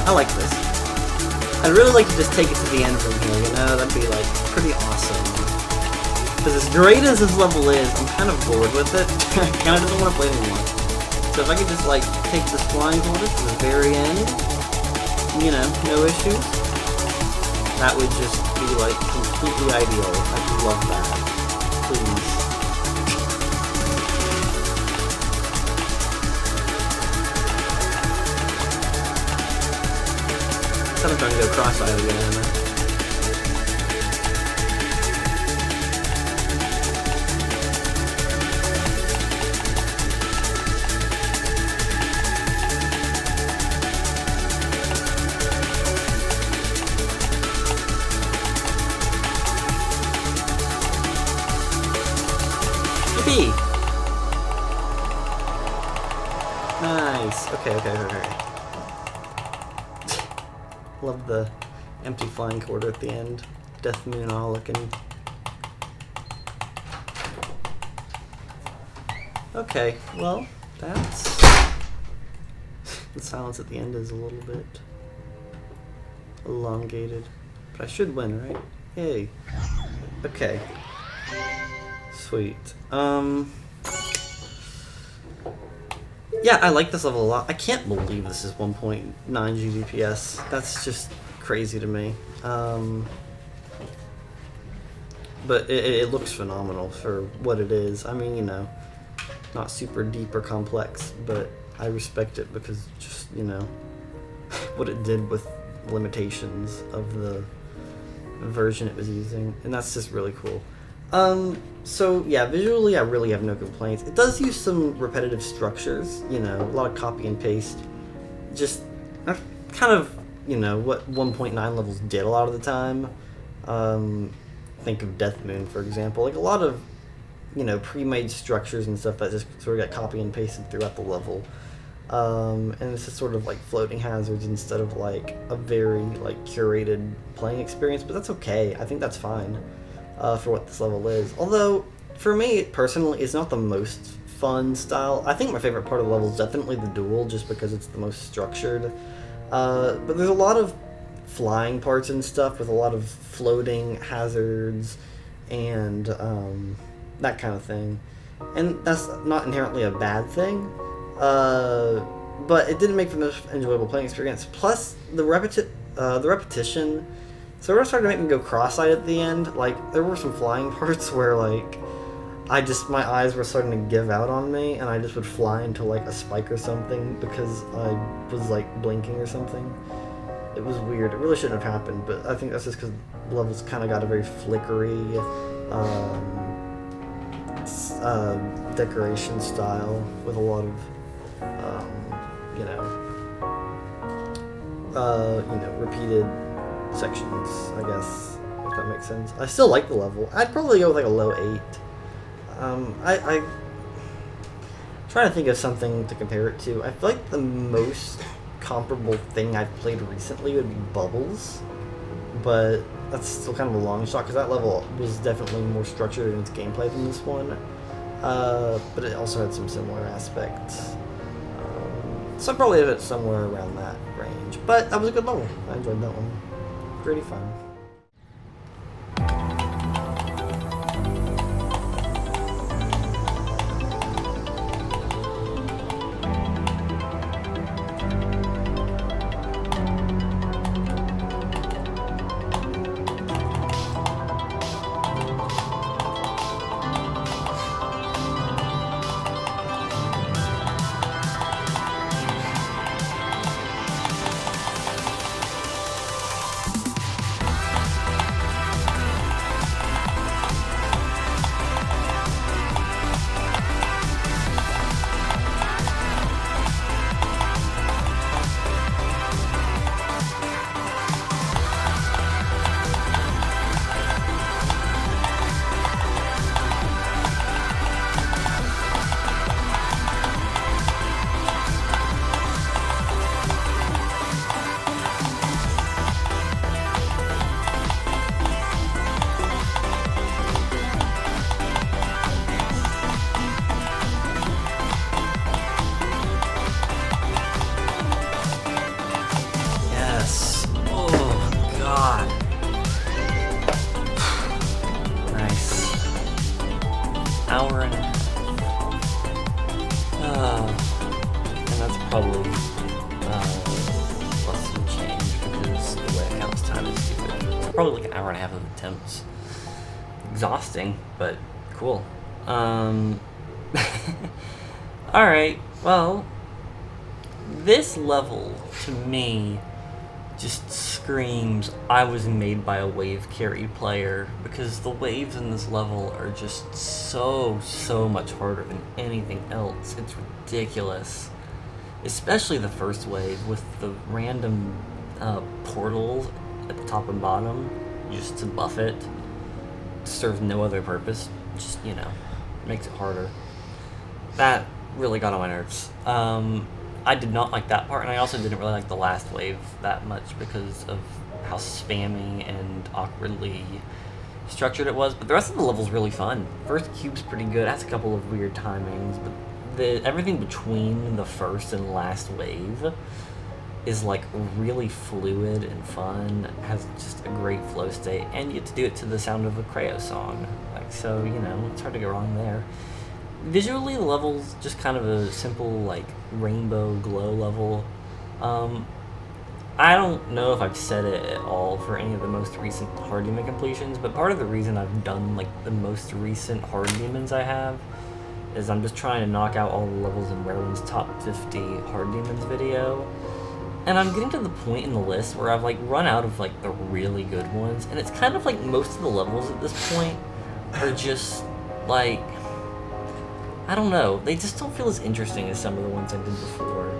I like this. I'd really like to just take it to the end from here, you know? That'd be, like, pretty awesome. Because as great as this level is, I'm kind of bored with it. I kind of don't want to play anymore. So if I could just, like, take this flying quarter to the very end, you know, no issues, that would just be, like, completely ideal. I'd love that. Please. I'm trying to go cross-eyed again, am I? Yippee! Nice. Okay. Love the empty flying quarter at the end. Death Moon all looking. Okay, well, that's... the silence at the end is a little bit elongated. But I should win, right? Yay. Okay. Sweet. Yeah, I like this level a lot. I can't believe this is 1.9 GBps. That's just crazy to me. But it looks phenomenal for what it is. I mean, you know, not super deep or complex, but I respect it because just, you know, what it did with limitations of the version it was using. And that's just really cool. So yeah, visually I really have no complaints. It does use some repetitive structures, you know, a lot of copy and paste. Just kind of, you know, what 1.9 levels did a lot of the time. Think of Death Moon, for example. Like a lot of, you know, pre-made structures and stuff that just sort of got copy and pasted throughout the level. And this is sort of like floating hazards instead of like a very like curated playing experience, but that's okay. I think that's fine. For what this level is. Although, for me, personally, it's not the most fun style. I think my favorite part of the level is definitely the duel, just because it's the most structured. But there's a lot of flying parts and stuff with a lot of floating hazards and that kind of thing. And that's not inherently a bad thing, but it didn't make for the most enjoyable playing experience. Plus, the repetition. So it started to make me go cross-eyed at the end. Like, there were some flying parts where, like, my eyes were starting to give out on me, and I just would fly into, like, a spike or something because I was, like, blinking or something. It was weird. It really shouldn't have happened, but I think that's just because the levels kind of got a very flickery, decoration style with a lot of, repeated sections, I guess, if that makes sense. I still like the level. I'd probably go with like a low 8. I'm trying to think of something to compare it to. I feel like the most comparable thing I've played recently would be Bubbles, but that's still kind of a long shot because that level was definitely more structured in its gameplay than this one, but it also had some similar aspects. So I'd probably have it somewhere around that range, but that was a good level. I enjoyed that one. Pretty fun. probably plus some change because the way it counts time is stupid. So probably like an hour and a half of attempts. Exhausting, but cool. Alright, well, this level to me just screams I was made by a wave carry player, because the waves in this level are just so much harder than anything else. It's ridiculous. Especially the first wave with the random portals at the top and bottom just to buff it. Serves no other purpose, just, you know, makes it harder. That really got on my nerves. I did not like that part, and I also didn't really like the last wave that much because of how spammy and awkwardly structured it was, but the rest of the level's really fun. First cube's pretty good, it has a couple of weird timings, but everything between the first and last wave is like really fluid and fun, has just a great flow state, and you get to do it to the sound of a Creo song. Like, so, you know, it's hard to go wrong there. Visually, the level's just kind of a simple, like, rainbow glow level. I don't know if I've said it at all for any of the most recent hard demon completions, but part of the reason I've done, like, the most recent hard demons I have is I'm just trying to knock out all the levels in Rareone's top 50 hard demons video. And I'm getting to the point in the list where I've, like, run out of, like, the really good ones, and it's kind of like most of the levels at this point are just, like, I don't know, they just don't feel as interesting as some of the ones I did before.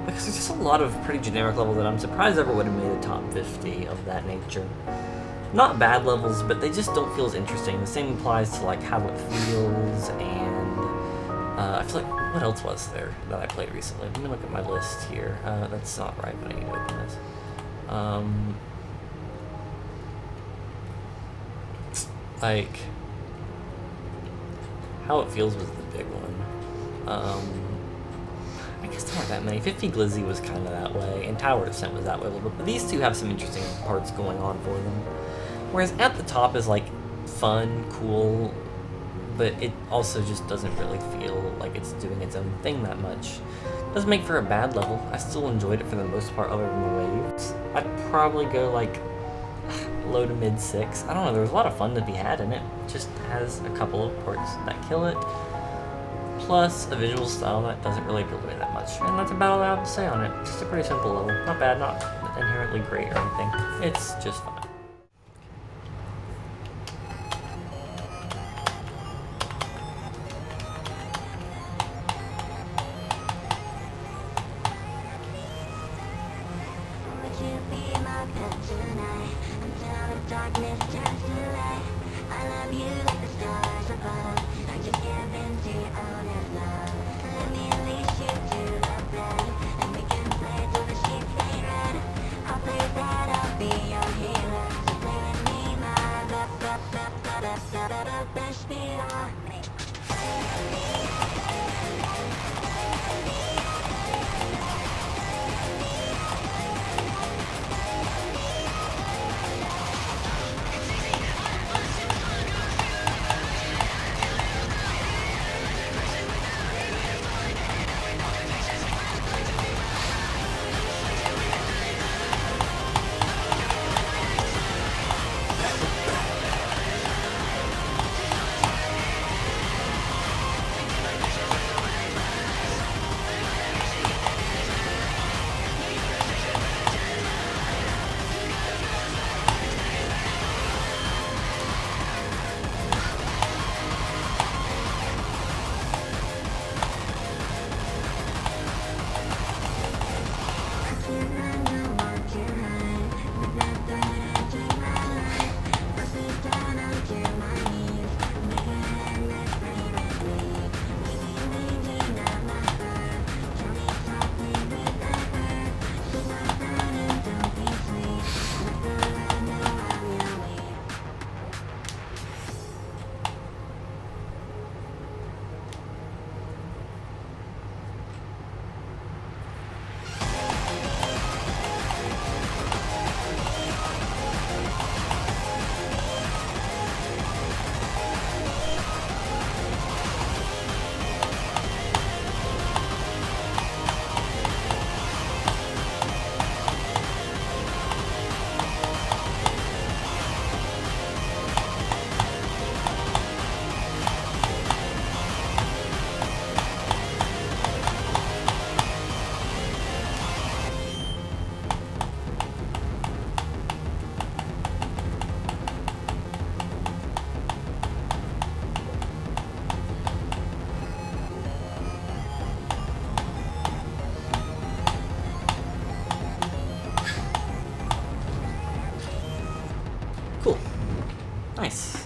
Because there's just a lot of pretty generic levels that I'm surprised ever would have made a top 50 of that nature. Not bad levels, but they just don't feel as interesting. The same applies to, like, how it feels, and I feel like, what else was there that I played recently? Let me look at my list here. That's not right, but I need to open this. Like, How It Feels was the big one. I guess there weren't that many. fifiglizzy was kind of that way, and Tower Descent was that way a little bit, but these two have some interesting parts going on for them. Whereas At the Top is, like, fun, cool, but it also just doesn't really feel like it's doing its own thing that much. It doesn't make for a bad level. I still enjoyed it for the most part other than the waves. I'd probably go, like, low to mid 6. I don't know, there's a lot of fun to be had in it. It just has a couple of parts that kill it, plus a visual style that doesn't really appeal to me that much. And that's about all I have to say on it. Just a pretty simple level. Not bad, not inherently great or anything. It's just fun.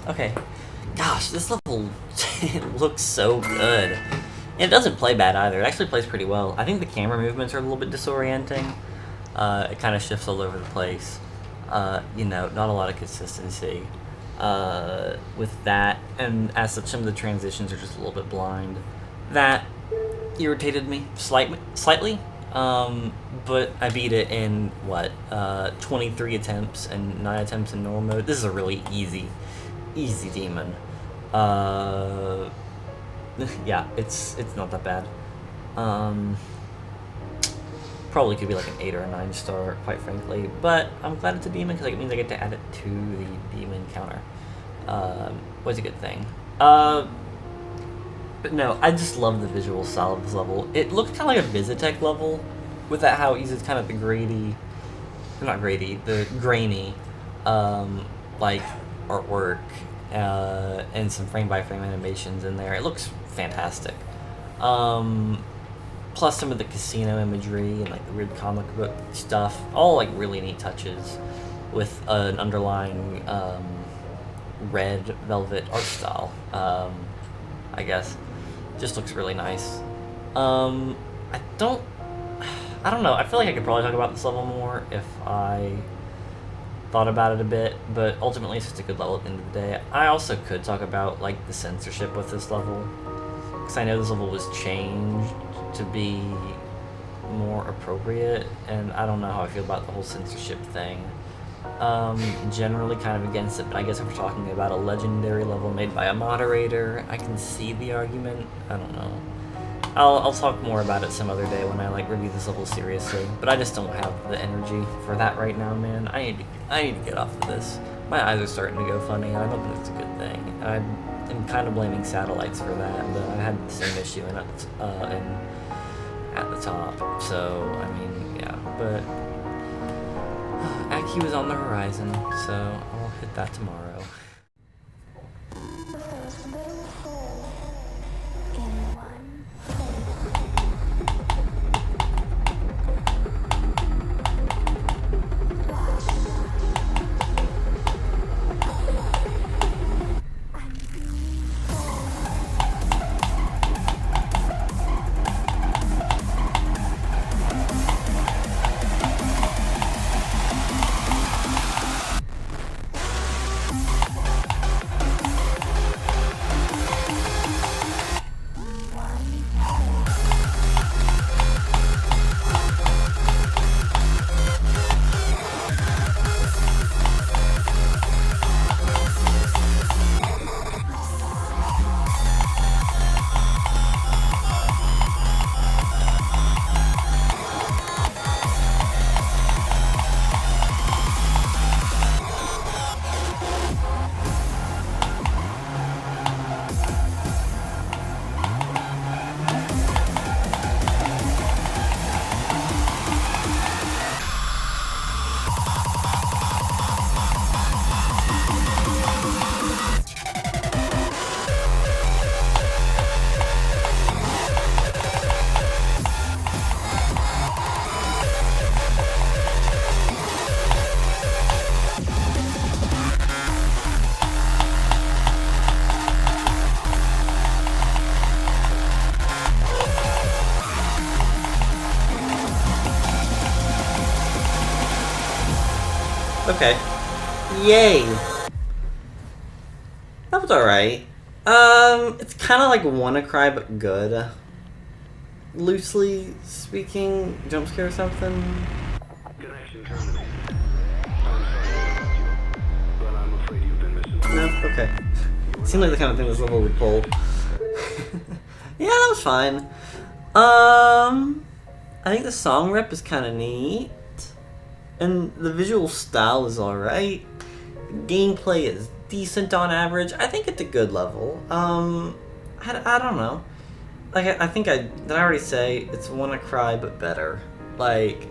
Okay. Gosh, this level looks so good. And it doesn't play bad either. It actually plays pretty well. I think the camera movements are a little bit disorienting. It kind of shifts all over the place. You know, not a lot of consistency with that. And as such, some of the transitions are just a little bit blind. That irritated me slightly. But I beat it in, 23 attempts and 9 attempts in normal mode. This is a really easy demon. Yeah, it's not that bad. Probably could be like an 8 or a 9 star, quite frankly. But I'm glad it's a demon because it means I get to add it to the demon counter. Was a good thing. But no, I just love the visual style of this level. It looks kind of like a BuTiTi level, with that how it uses kind of the grainy, like artwork and some frame-by-frame animations in there. It looks fantastic. Plus some of the casino imagery and like the weird comic book stuff, all like really neat touches with an underlying red velvet art style. I guess just looks really nice. I don't know. I feel like I could probably talk about this level more if I thought about it a bit, but ultimately it's just a good level at the end of the day. I also could talk about like the censorship with this level, because I know this level was changed to be more appropriate, and I don't know how I feel about the whole censorship thing. Generally kind of against it, but I guess if we're talking about a legendary level made by a moderator, I can see the argument. I don't know. I'll talk more about it some other day when I like review this level seriously, but I just don't have the energy for that right now, man. I need to get off of this. My eyes are starting to go funny, and I don't think it's a good thing. I'm kind of blaming satellites for that, but I had the same issue at the top. So I mean, yeah, but IQ is on the horizon, so I'll hit that tomorrow. Okay. Yay! That was alright. It's kind of like WannaCry, but good. Loosely speaking, jump scare or something. Connection terminated. I'm sorry, but I'm afraid you've been missing. No? Okay. Seemed like the kind of thing this level would pull. Yeah, that was fine. I think the song rep is kind of neat. And the visual style is alright. Gameplay is decent on average. I think it's a good level. I don't know. Like, I think did I already say it's WannaCry but better? Like,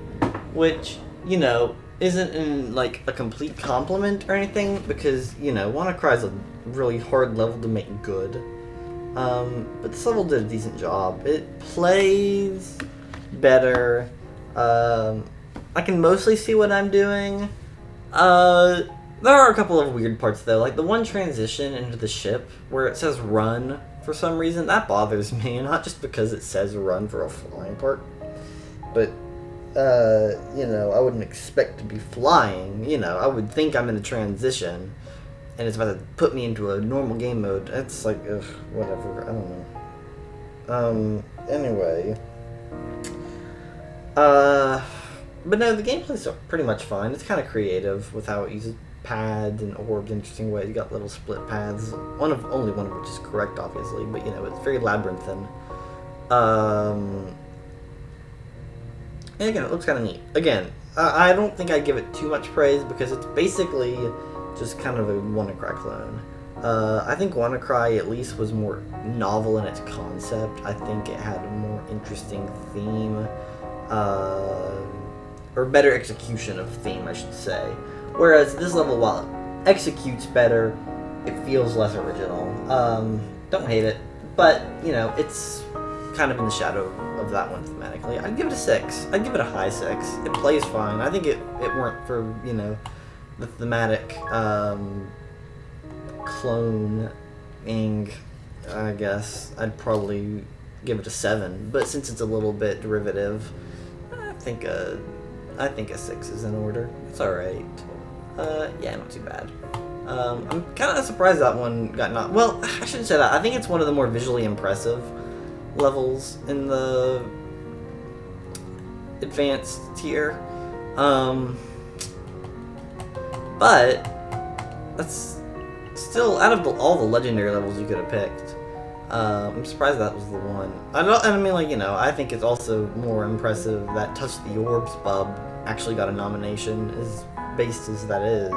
which, you know, isn't in, like, a complete compliment or anything, because, you know, WannaCry is a really hard level to make good. But this level did a decent job. It plays better. I can mostly see what I'm doing. There are a couple of weird parts though, like the one transition into the ship where it says run for some reason. That bothers me, not just because it says run for a flying part, but you know, I wouldn't expect to be flying. You know, I would think I'm in a transition, and it's about to put me into a normal game mode. It's like, ugh, whatever. I don't know. Anyway. But no, the gameplay's pretty much fine. It's kind of creative with how it uses pads and orbs in interesting ways. You got little split paths. Only one of which is correct, obviously, but you know, it's very labyrinthine. And again, it looks kind of neat. Again, I don't think I'd give it too much praise because it's basically just kind of a WannaCry clone. I think WannaCry at least was more novel in its concept. I think it had a more interesting theme, or better execution of theme, I should say. Whereas this level, while it executes better, it feels less original. Don't hate it, but you know, it's kind of in the shadow of that one thematically. I'd give it a 6. I'd give it a high 6. It plays fine. I think it weren't for, you know, the thematic cloning, I guess, I'd probably give it a 7. But since it's a little bit derivative, I think a 6 is in order. It's alright. Yeah, not too bad. I'm kind of surprised that one got not. Well, I shouldn't say that. I think it's one of the more visually impressive levels in the advanced tier. But that's still out of all the legendary levels you could have picked. I'm surprised that was the one. I mean, like, you know, I think it's also more impressive that Touch the Orbs bub actually got a nomination, as based as that is.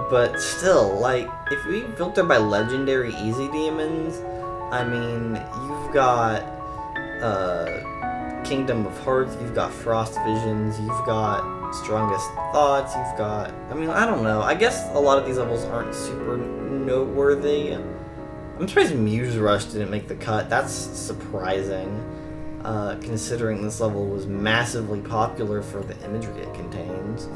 But still, like, if we filter by legendary easy demons, I mean, you've got Kingdom of Hearts, you've got Frost Visions, you've got Strongest Thoughts, you've got, I mean, I don't know. I guess a lot of these levels aren't super noteworthy. I'm surprised Muse Rush didn't make the cut. That's surprising, considering this level was massively popular for the imagery it contains.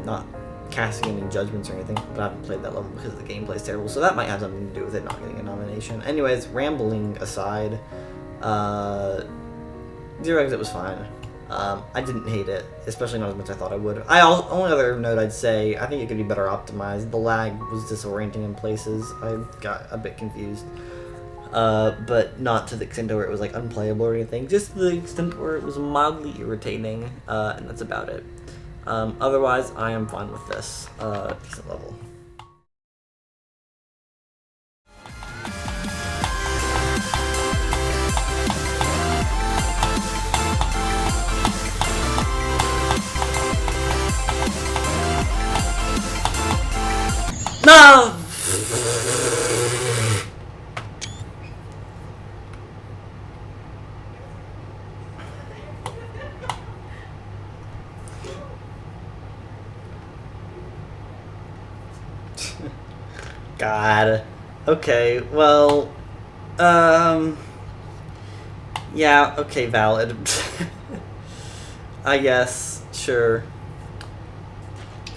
Not casting any judgments or anything, but I haven't played that level because the gameplay's terrible, so that might have something to do with it not getting a nomination. Anyways, rambling aside, Zero Exit was fine. I didn't hate it, especially not as much as I thought I would. Only other note I'd say, I think it could be better optimized. The lag was disorienting in places. I got a bit confused. But not to the extent where it was like unplayable or anything, just to the extent where it was mildly irritating, and that's about it. Otherwise, I am fine with this. Decent level. No! God. Okay, well, yeah, okay, valid. I guess, sure.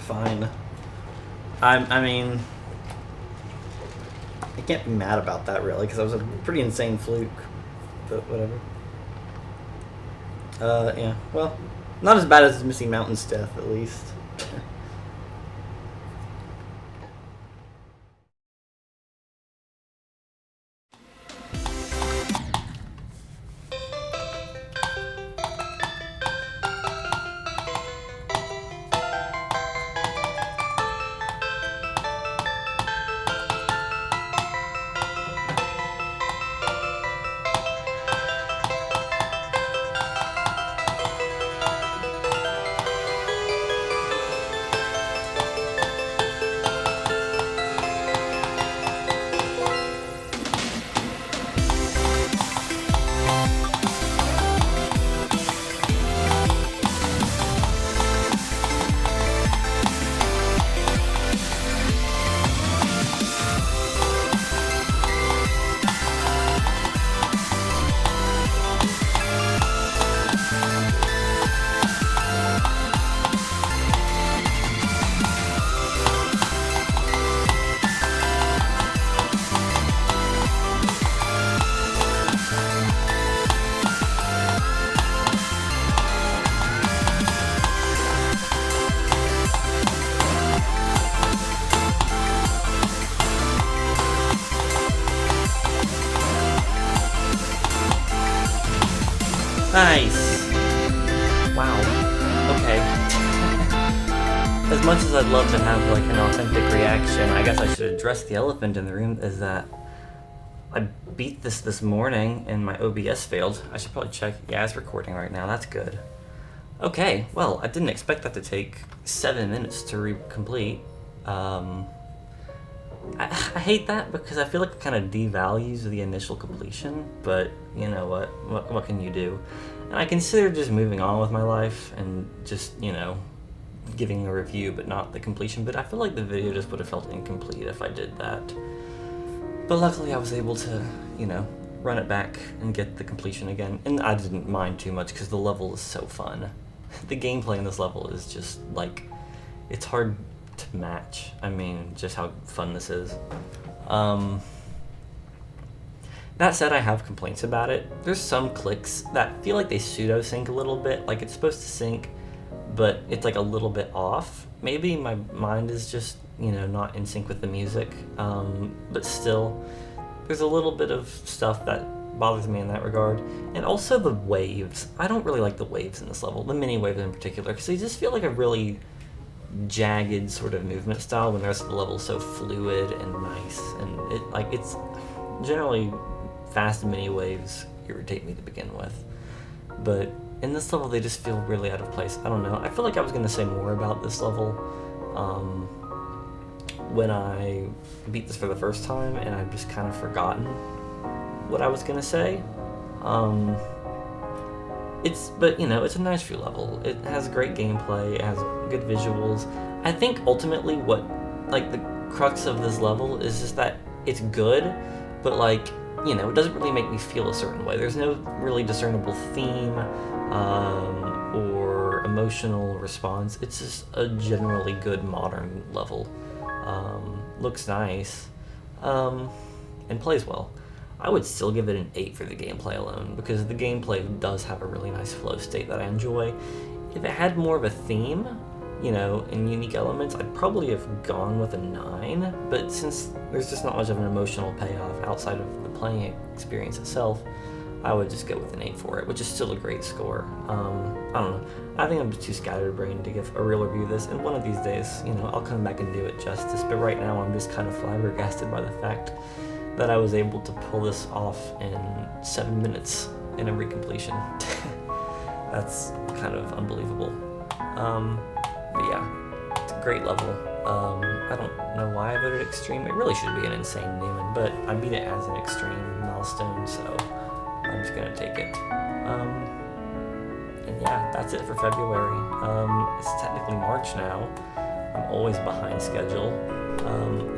Fine. I mean, I can't be mad about that, really, because that was a pretty insane fluke, but whatever. Yeah, well, not as bad as Missy Mountain's death, at least. Nice! Wow. Okay. As much as I'd love to have like an authentic reaction, I guess I should address the elephant in the room, is that I beat this morning and my OBS failed. I should probably check. Yeah, it's recording right now. That's good. Okay, well, I didn't expect that to take 7 minutes to complete. I hate that because I feel like it kind of devalues the initial completion, but you know what can you do? And I considered just moving on with my life and just, you know, giving a review but not the completion, but I feel like the video just would have felt incomplete if I did that. But luckily I was able to, you know, run it back and get the completion again, and I didn't mind too much because the level is so fun. The gameplay in this level is just like, it's hard to match. I mean, just how fun this is. That said, I have complaints about it. There's some clicks that feel like they pseudo sync a little bit, like it's supposed to sync, but it's like a little bit off. Maybe my mind is just, you know, not in sync with the music, but still, there's a little bit of stuff that bothers me in that regard. And also the waves. I don't really like the waves in this level, the mini waves in particular, because they just feel like a really jagged sort of movement style when the rest of the level is so fluid and nice, and it's generally fast mini waves irritate me to begin with, but in this level they just feel really out of place. I don't know, I feel like I was going to say more about this level when I beat this for the first time, and I've just kind of forgotten what I was going to say. But you know, it's a Nigefeu level. It has great gameplay, it has good visuals. I think ultimately what, like, the crux of this level is just that it's good, but like, you know, it doesn't really make me feel a certain way. There's no really discernible theme or emotional response. It's just a generally good modern level. Looks nice, and plays well. I would still give it an 8 for the gameplay alone, because the gameplay does have a really nice flow state that I enjoy. If it had more of a theme, you know, and unique elements, I'd probably have gone with a 9, but since there's just not much of an emotional payoff outside of the playing experience itself, I would just go with an 8 for it, which is still a great score. I don't know, I think I'm just too scatterbrained to give a real review of this, and one of these days, you know, I'll come back and do it justice, but right now I'm just kind of flabbergasted by the fact that I was able to pull this off in 7 minutes in every completion. That's kind of unbelievable. But yeah, it's a great level. I don't know why I voted extreme. It really should be an insane Newman, but I beat it as an extreme milestone, so I'm just gonna take it. And yeah, that's it for February. It's technically March now. I'm always behind schedule.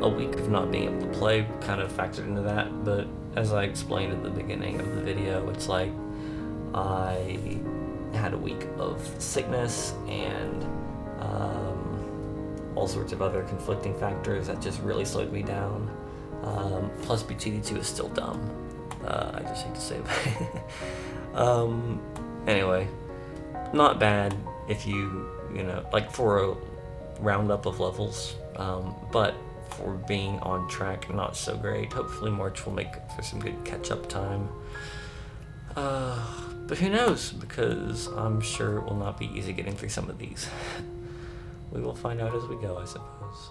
A week of not being able to play kind of factored into that, but as I explained at the beginning of the video, it's like I had a week of sickness and all sorts of other conflicting factors that just really slowed me down. Plus BuTiTi II is still dumb. I just hate to say that. Anyway, not bad if you know, like for a roundup of levels, but for being on track, not so great. Hopefully March will make for some good catch-up time. But who knows, because I'm sure it will not be easy getting through some of these. We will find out as we go, I suppose.